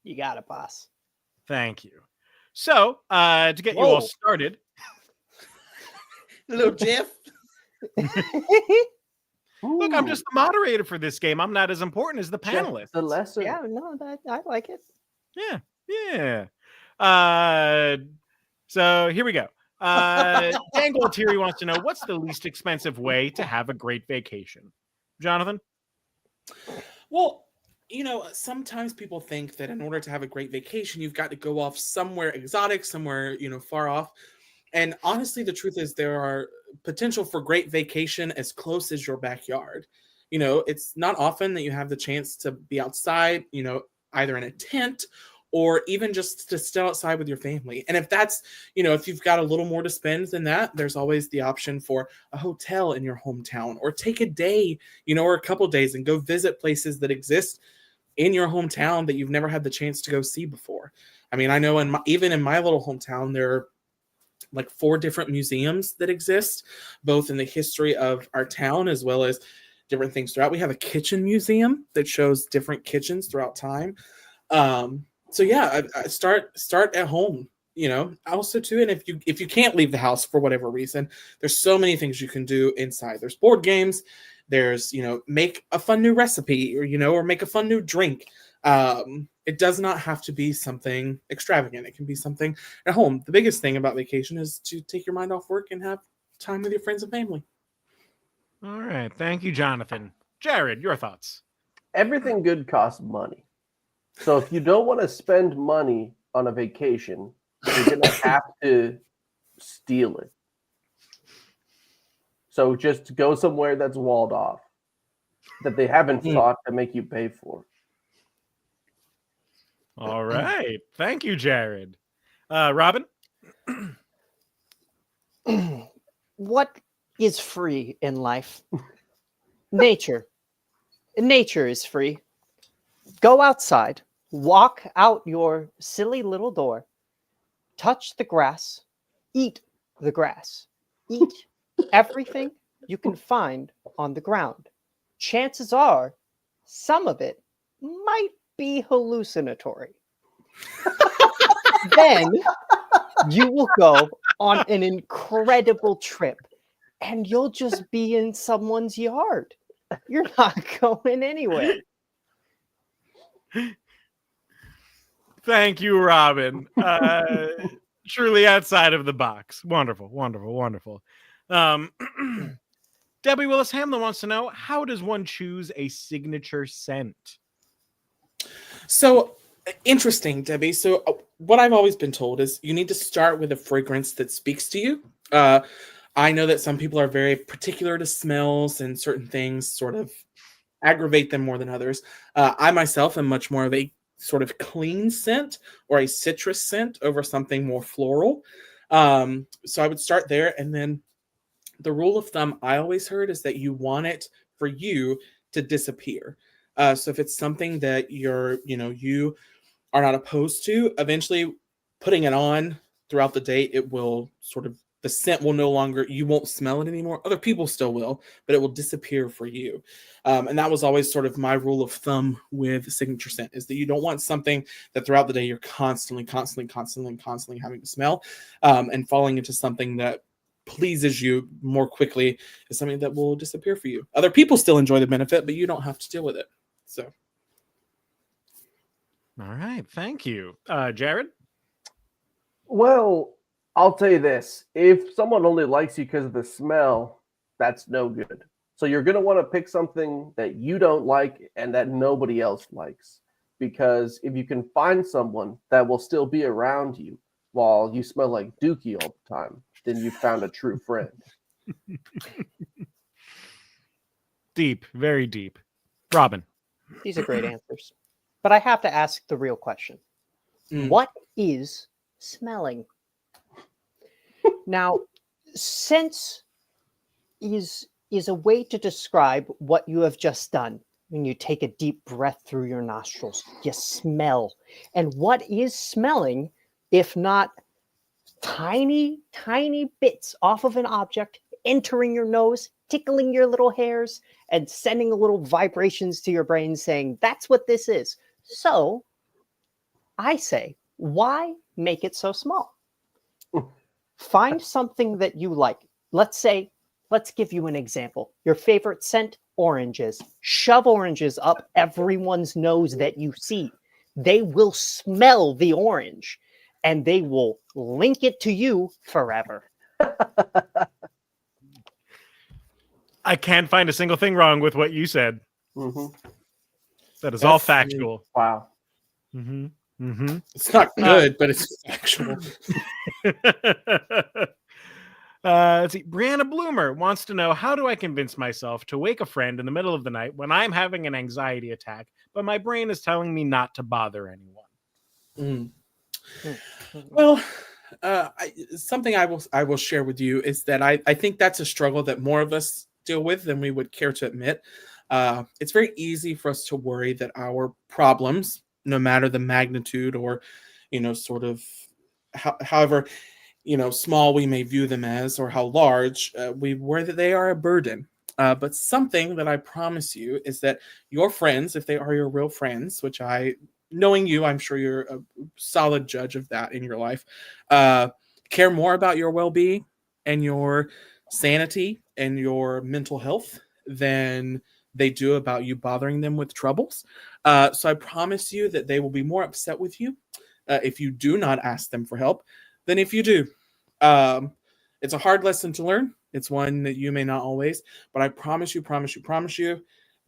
You got it, boss. Thank you. So, to get you all Whoa. started, Little Jeff. look, I'm just the moderator for this game. I'm not as important as the Jeff panelists. the lesser. Yeah, no, I like it. Yeah. So here we go. Dan Gualtieri wants to know, what's the least expensive way to have a great vacation? Jonathan? Well, you know, sometimes people think that in order to have a great vacation, you've got to go off somewhere exotic, somewhere, you know, far off. And honestly, the truth is there are potential for great vacation as close as your backyard. You know, it's not often that you have the chance to be outside, you know, either in a tent or even just to stay outside with your family. And if that's, you know, if you've got a little more to spend than that, there's always the option for a hotel in your hometown, or take a day, you know, or a couple days and go visit places that exist in your hometown that you've never had the chance to go see before. I mean, I know even in my little hometown, there are like 4 different museums that exist, both in the history of our town as well as different things throughout. We have a kitchen museum that shows different kitchens throughout time. So yeah, I start at home, you know, also too. And if you can't leave the house for whatever reason, there's so many things you can do inside. There's board games. There's, you know, make a fun new recipe, or, you know, or make a fun new drink. It does not have to be something extravagant. It can be something at home. The biggest thing about vacation is to take your mind off work and have time with your friends and family. All right. Thank you, Jonathan. Jared, your thoughts. Everything good costs money. So if you don't want to spend money on a vacation, you're going to have to steal it. So just go somewhere that's walled off, that they haven't thought to make you pay for. All right. Thank you, Jared. Robin? What is free in life? Nature. Nature is free. Go outside, walk out your silly little door, touch the grass, eat the grass, eat everything you can find on the ground. Chances are some of it might be hallucinatory. Then you will go on an incredible trip and you'll just be in someone's yard. You're not going anywhere. Thank you, Robin. Truly outside of the box. Wonderful, wonderful, wonderful. Debbie Willis Hamlin wants to know, how does one choose a signature scent? So interesting, Debbie. So what I've always been told is you need to start with a fragrance that speaks to you. I know that some people are very particular to smells, and certain things sort of aggravate them more than others. I myself am much more of a sort of clean scent or a citrus scent over something more floral. So I would start there, and then the rule of thumb I always heard is that you want it for you to disappear. So if it's something that you are not opposed to, eventually putting it on throughout the day, it will sort of, the scent will no longer, you won't smell it anymore. Other people still will, but it will disappear for you. And that was always sort of my rule of thumb with signature scent, is that you don't want something that throughout the day you're constantly having to smell, and falling into something that pleases you more quickly is something that will disappear for you. Other people still enjoy the benefit, but you don't have to deal with it. So. All right. Thank you. Jared? Well, I'll tell you this. If someone only likes you because of the smell, that's no good. So you're going to want to pick something that you don't like and that nobody else likes. Because if you can find someone that will still be around you while you smell like Dookie all the time, then you found a true friend. Deep, very deep. Robin? These are great answers. But I have to ask the real question. What is smelling? Now, sense is a way to describe what you have just done. When you take a deep breath through your nostrils, you smell. And what is smelling if not tiny, tiny bits off of an object entering your nose, tickling your little hairs, and sending a little vibrations to your brain saying, that's what this is. So I say, why make it so small? Find something that you like. Let's give you an example. Your favorite scent, oranges. Shove oranges up everyone's nose that you see. They will smell the orange and they will link it to you forever. I can't find a single thing wrong with what you said. Mm-hmm. That is all factual. Wow. Mm-hmm. Mm-hmm. It's not good, but it's factual. Let's see. Brianna Bloomer wants to know, how do I convince myself to wake a friend in the middle of the night when I'm having an anxiety attack, but my brain is telling me not to bother anyone? Well, something I will share with you is that I think that's a struggle that more of us deal with than we would care to admit. It's very easy for us to worry that our problems, no matter the magnitude or, sort of however, small we may view them as, or how large, we worry that they are a burden. But something that I promise you is that your friends, if they are your real friends, which knowing you, I'm sure you're a solid judge of that in your life, care more about your well-being and your sanity and your mental health than they do about you bothering them with troubles. So I promise you that they will be more upset with you if you do not ask them for help than if you do. It's a hard lesson to learn. It's one that you may not always, but I promise you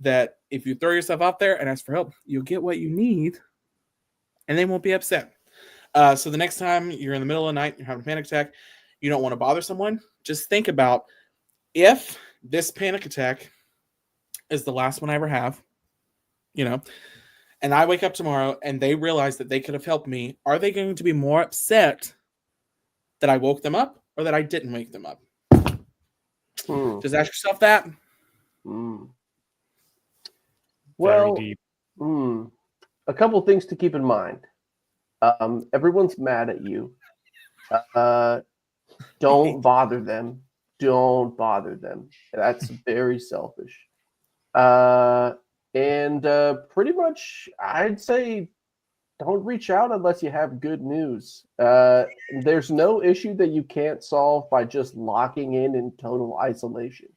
that if you throw yourself out there and ask for help, you'll get what you need and they won't be upset. So the next time you're in the middle of the night, you're having a panic attack, you don't want to bother someone, just think about, if this panic attack is the last one I ever have, and I wake up tomorrow and they realize that they could have helped me, are they going to be more upset that I woke them up or that I didn't wake them up? Just ask yourself that. Well, Very deep. A couple things to keep in mind. Everyone's mad at you. Don't bother them. Don't bother them. That's very selfish. And pretty much, I'd say, don't reach out unless you have good news. There's no issue that you can't solve by just locking in total isolation.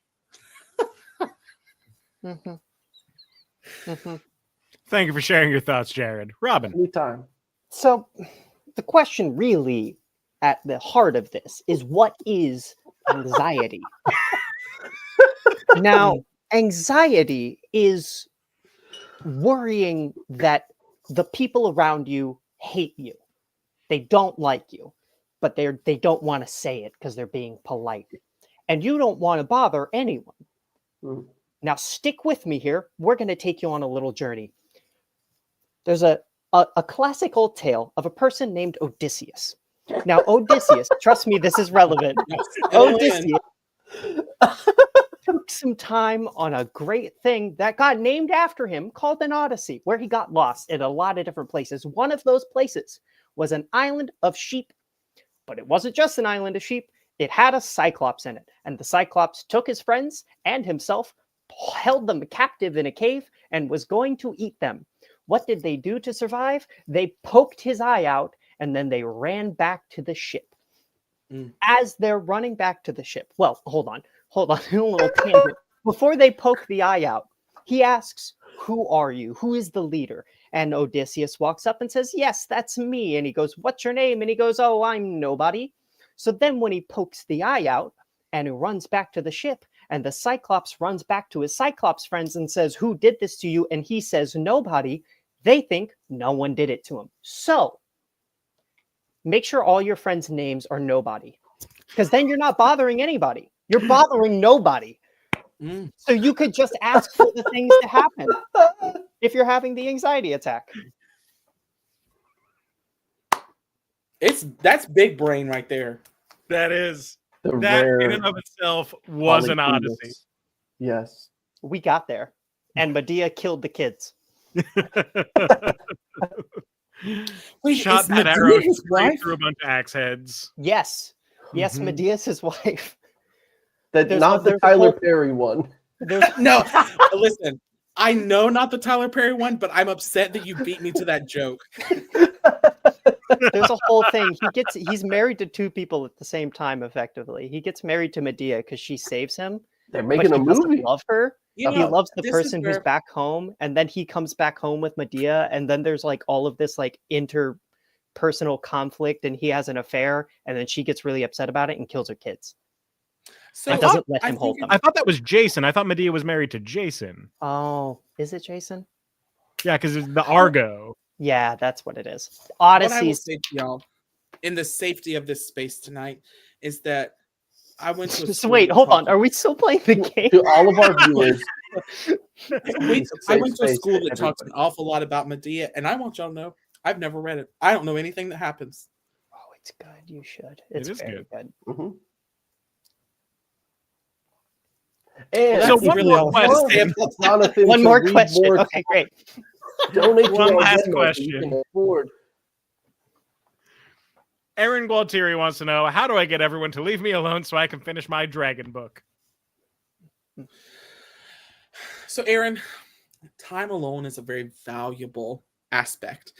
Thank you for sharing your thoughts, Jared. Robin. Anytime. So the question really at the heart of this is, what is anxiety? Now, anxiety is worrying that the people around you hate you. They don't like you, but they don't want to say it because they're being polite. And you don't want to bother anyone. Now, stick with me here. We're going to take you on a little journey. There's a classic old tale of a person named Odysseus. Now, Odysseus, trust me, this is relevant. Odysseus took some time on a great thing that got named after him called an Odyssey, where he got lost in a lot of different places. One of those places was an island of sheep. But it wasn't just an island of sheep. It had a Cyclops in it. And the Cyclops took his friends and himself, held them captive in a cave, and was going to eat them. What did they do to survive? They poked his eye out, and then they ran back to the ship. As they're running back to the ship, well, hold on, a little tangent. Before they poke the eye out, he asks, "Who are you? Who is the leader?" And Odysseus walks up and says, "Yes, that's me." And he goes, "What's your name?" And he goes, "Oh, I'm nobody." So then when he pokes the eye out and he runs back to the ship, and the Cyclops runs back to his Cyclops friends and says, "Who did this to you?" And he says, "Nobody," they think no one did it to him. So make sure all your friends' names are nobody, because then you're not bothering anybody. You're bothering nobody. So you could just ask for the things to happen if you're having the anxiety attack. That's big brain right there. That is. The That rare in and of itself was an polyphemus. odyssey. Yes. We got there. And Medea killed the kids. Wait, Shot is that Medea arrow his straight wife? through a bunch of axe heads. Yes. Yes, Mhm. Medea's his wife. Not there's the a Tyler whole- Perry one. No, listen, I know not the Tyler Perry one, but I'm upset that you beat me to that joke. There's a whole thing. He's married to two people at the same time, effectively. He gets married to Medea because she saves him. They're But making a he doesn't movie. love her. You He know, loves the this is person who's where- back home, and then he comes back home with Medea, and then there's like all of this like interpersonal conflict, and he has an affair, and then she gets really upset about it and kills her kids. So And doesn't let I him hold think them. I thought that was Jason. I thought Medea was married to Jason. Oh, is it Jason? Yeah, because it's the Argo. Yeah, that's what it is. What I will Odyssey's. say to y'all, in the safety of this space tonight, is that I went to a So school wait, that hold taught on. Are we still playing the game? To all of our viewers, I went to a Safe school space that to talks an everybody. awful lot about Medea, and I want y'all to know I've never read it. I don't know anything that happens. Oh, it's good. You should. It's is very good. Mhm. Well, And So that's one really more all I have to say question. about that. Jonathan, One to more read question. more Okay, great. donate One to our last Venmo so question. you can afford. Aaron Gualtieri wants to know, how do I get everyone to leave me alone so I can finish my dragon book? So, Aaron, time alone is a very valuable aspect,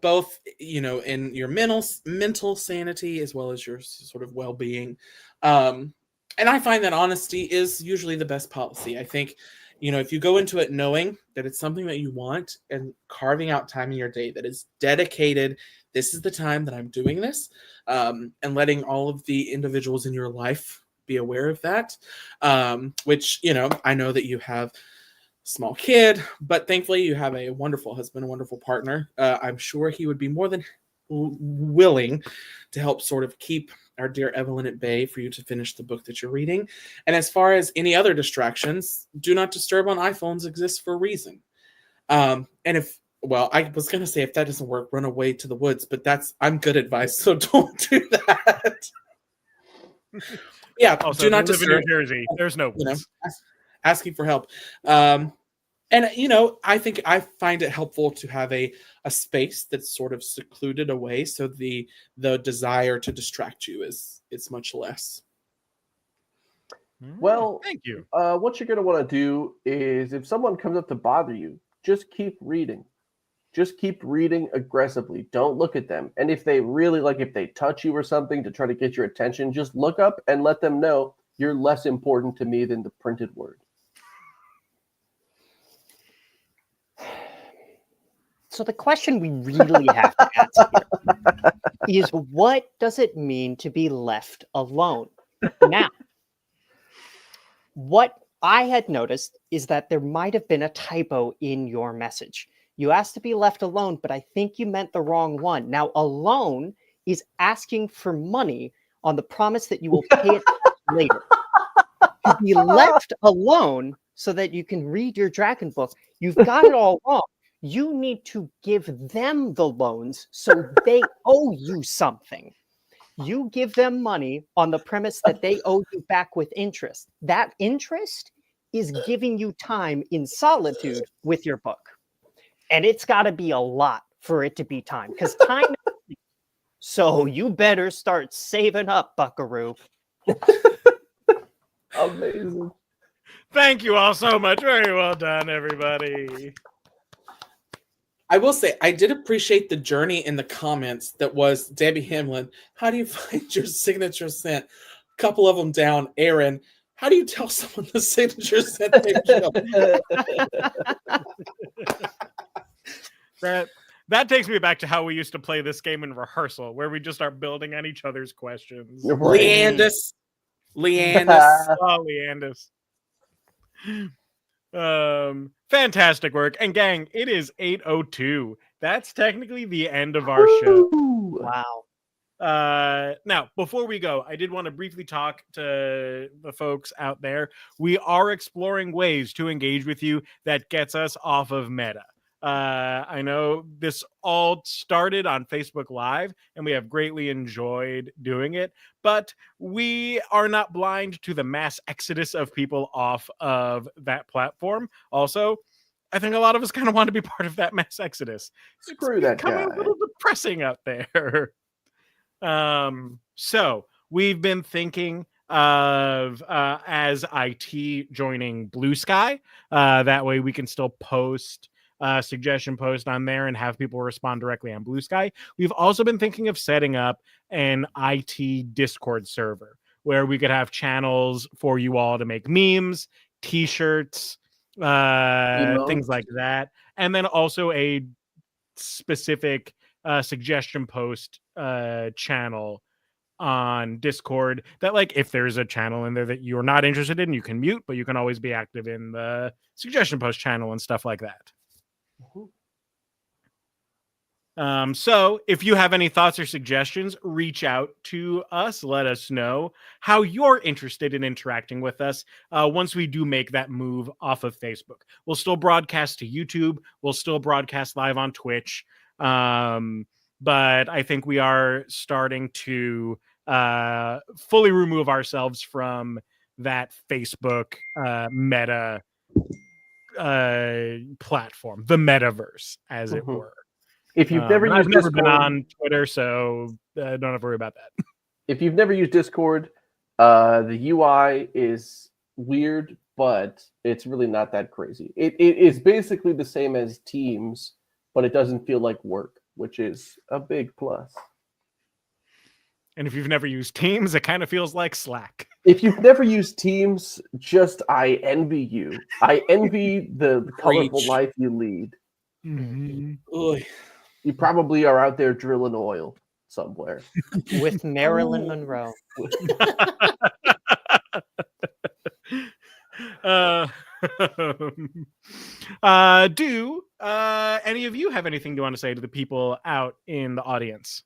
both in your mental sanity as well as your sort of well-being. And I find that honesty is usually the best policy. I think if you go into it knowing that it's something that you want and carving out time in your day that is dedicated, this is the time that I'm doing this, and letting all of the individuals in your life be aware of that, which, I know that you have a small kid, but thankfully you have a wonderful husband, a wonderful partner. I'm sure he would be more than willing to help sort of keep our dear Evelyn at bay for you to finish the book that you're reading. And as far as any other distractions, do not disturb on iPhones exists for a reason. And I was going to say, if that doesn't work, run away to the woods, but I'm good advice. So don't do that. Yeah. Also, do not live in disturb. New Jersey. There's no woods. Asking for help. And I think I find it helpful to have a space that's sort of secluded away, so the desire to distract you is much less. Well, thank you. What you're going to want to do is, if someone comes up to bother you, just keep reading. Just keep reading aggressively. Don't look at them. And if they really if they touch you or something to try to get your attention, just look up and let them know you're less important to me than the printed word. So the question we really have to ask here is, what does it mean to be left alone? Now, what I had noticed is that there might have been a typo in your message. You asked to be left alone, but I think you meant the wrong one. Now, alone is asking for money on the promise that you will pay it later. To be left alone so that you can read your dragon book, you've got it all wrong. You need to give them the loans so they owe you something. You give them money on the premise that they owe you back with interest. That interest is giving you time in solitude with your book. And it's got to be a lot for it to be time, because time is. So you better start saving up, buckaroo. Amazing. Thank you all so much. Very well done, everybody. I will say, I did appreciate the journey in the comments that was Debbie Hamlin. How do you find your signature scent? A couple of them down. Aaron, how do you tell someone the signature scent That takes me back to how we used to play this game in rehearsal, where we just start building on each other's questions. Right. Leandus. Oh, Leandus. Fantastic work. And gang, it is 8:02. That's technically the end of our show. Wow. Now, before we go, I did want to briefly talk to the folks out there. We are exploring ways to engage with you that gets us off of meta. I know this all started on Facebook Live, and we have greatly enjoyed doing it, but we are not blind to the mass exodus of people off of that platform. Also, I think a lot of us kind of want to be part of that mass exodus. Screw that guy. It's becoming a little depressing out there. So we've been thinking of as IT joining Blue Sky. That way we can still post suggestion post on there and have people respond directly on Blue Sky. We've also been thinking of setting up an IT Discord server where we could have channels for you all to make memes, t-shirts, things like that, and then also a specific suggestion post channel on Discord that, like, if there's a channel in there that you're not interested in, you can mute, but you can always be active in the suggestion post channel and stuff like that. So if you have any thoughts or suggestions, reach out to us. Let us know how you're interested in interacting with us once we do make that move off of Facebook. We'll still broadcast to YouTube. We'll still broadcast live on Twitch. But I think we are starting to fully remove ourselves from that Facebook meta platform, the metaverse, as it were. If you've never used I've never Discord, been on Twitter, so don't have to worry about that. If you've never used Discord, the UI is weird, but it's really not that crazy. It is basically the same as Teams, but it doesn't feel like work, which is a big plus. And if you've never used Teams, it kind of feels like Slack. If you've never used Teams, I envy you. I envy the colorful Preach. life you lead. Ugh. You probably are out there drilling oil somewhere. With Marilyn Monroe. Do any of you have anything you want to say to the people out in the audience?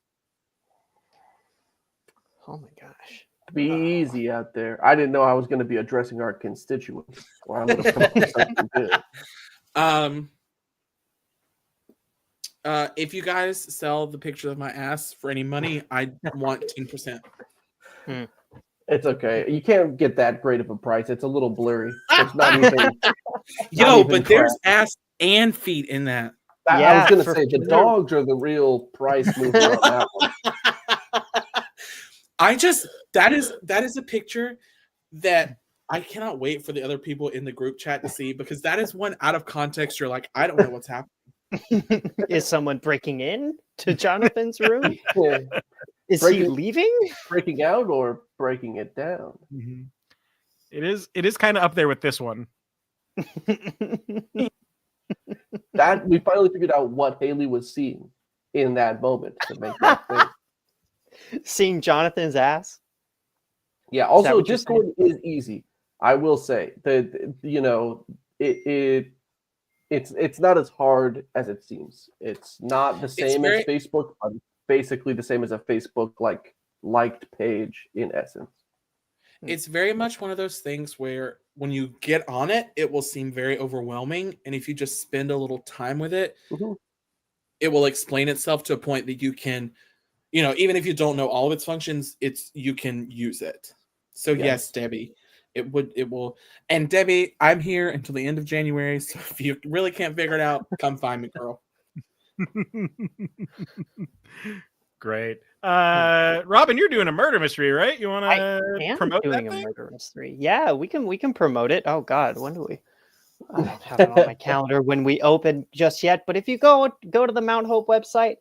Oh my gosh. Be easy out there. I didn't know I was going to be addressing our constituents. Or I would have come up with something good. If you guys sell the picture of my ass for any money, I want 10%. It's okay. You can't get that great of a price. It's a little blurry. It's not even. But there's ass and feet in that. I was going to say sure. the dogs are the real price mover on that one. That is a picture that I cannot wait for the other people in the group chat to see, because that is one out of context. You're like, I don't know what's happening. Is someone breaking in to Jonathan's room? Is he leaving? Breaking out or breaking it down? Mm-hmm. It is kind of up there with this one. That we finally figured out what Haley was seeing in that moment to make that thing. Seeing Jonathan's ass. Yeah. Also, Discord is easy. I will say that it's not as hard as it seems. It's not the same as Facebook, but basically the same as a Facebook liked page in essence. It's very much one of those things where when you get on it, it will seem very overwhelming, and if you just spend a little time with it, it will explain itself to a point that you can, even if you don't know all of its functions, you can use it. So yes, Debbie. It will. And Debbie, I'm here until the end of January. So if you really can't figure it out, come find me, girl. Great. Robin, you're doing a murder mystery, right? You want to promote doing that a thing? murder mystery? Yeah, we can promote it. Oh God, when do we? I don't have it on my calendar when we open just yet. But if you go to the Mount Hope website,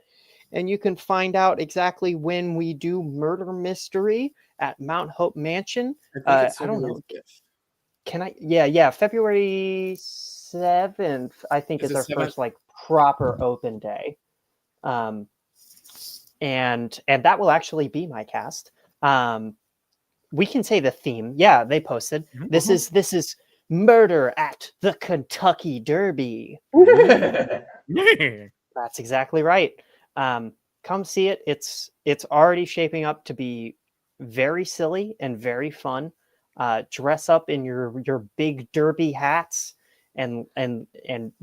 and you can find out exactly when we do murder mystery at Mount Hope Mansion. I don't know. Can I? Yeah. February 7th, I think, is our first proper open day. And that will actually be my cast. We can say the theme. Yeah, they posted. This is murder at the Kentucky Derby. That's exactly right. Come see it. It's already shaping up to be very silly and very fun. Dress up in your big derby hats and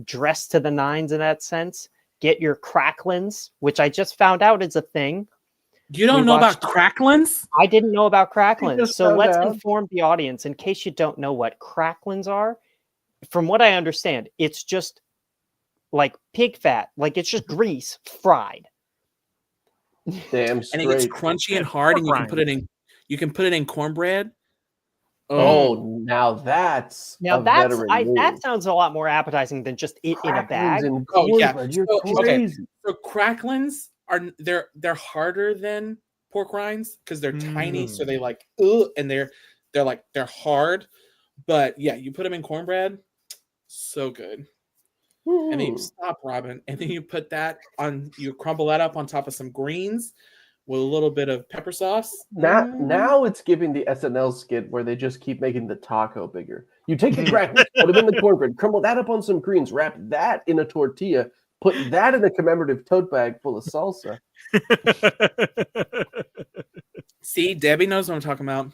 dress to the nines in that sense. Get your cracklins, which I just found out is a thing. You don't know about cracklins? I didn't know about cracklins. So let's inform the audience in case you don't know what cracklins are. From what I understand, it's just like pig fat, like it's just grease fried. Damn straight. And it gets crunchy and hard, and you can put it in cornbread. Oh, now that sounds a lot more appetizing than just it in a bag. So cracklins they're harder than pork rinds because they're tiny, so they and they're hard. But yeah, you put them in cornbread, so good. And then you stop, Robin, and then you put you crumble that up on top of some greens with a little bit of pepper sauce. Now it's giving the SNL skit where they just keep making the taco bigger. You take the crackers, put them in the cornbread, crumble that up on some greens, wrap that in a tortilla, put that in a commemorative tote bag full of salsa. See, Debbie knows what I'm talking about.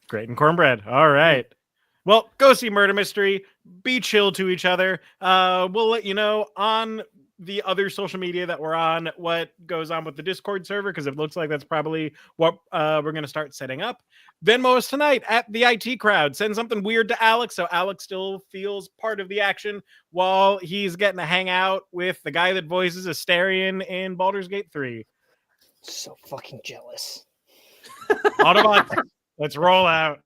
Great and cornbread. All right. Well, go see Murder Mystery. Be chill to each other. We'll let you know on the other social media that we're on what goes on with the Discord server, because it looks like that's probably what we're going to start setting up. Venmo us tonight at the IT Crowd. Send something weird to Alex so Alex still feels part of the action while he's getting to hang out with the guy that voices Astarion in Baldur's Gate 3. So fucking jealous. Autobots, let's roll out.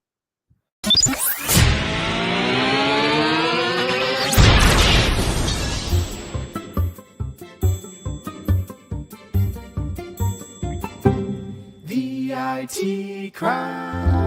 IT Crowd.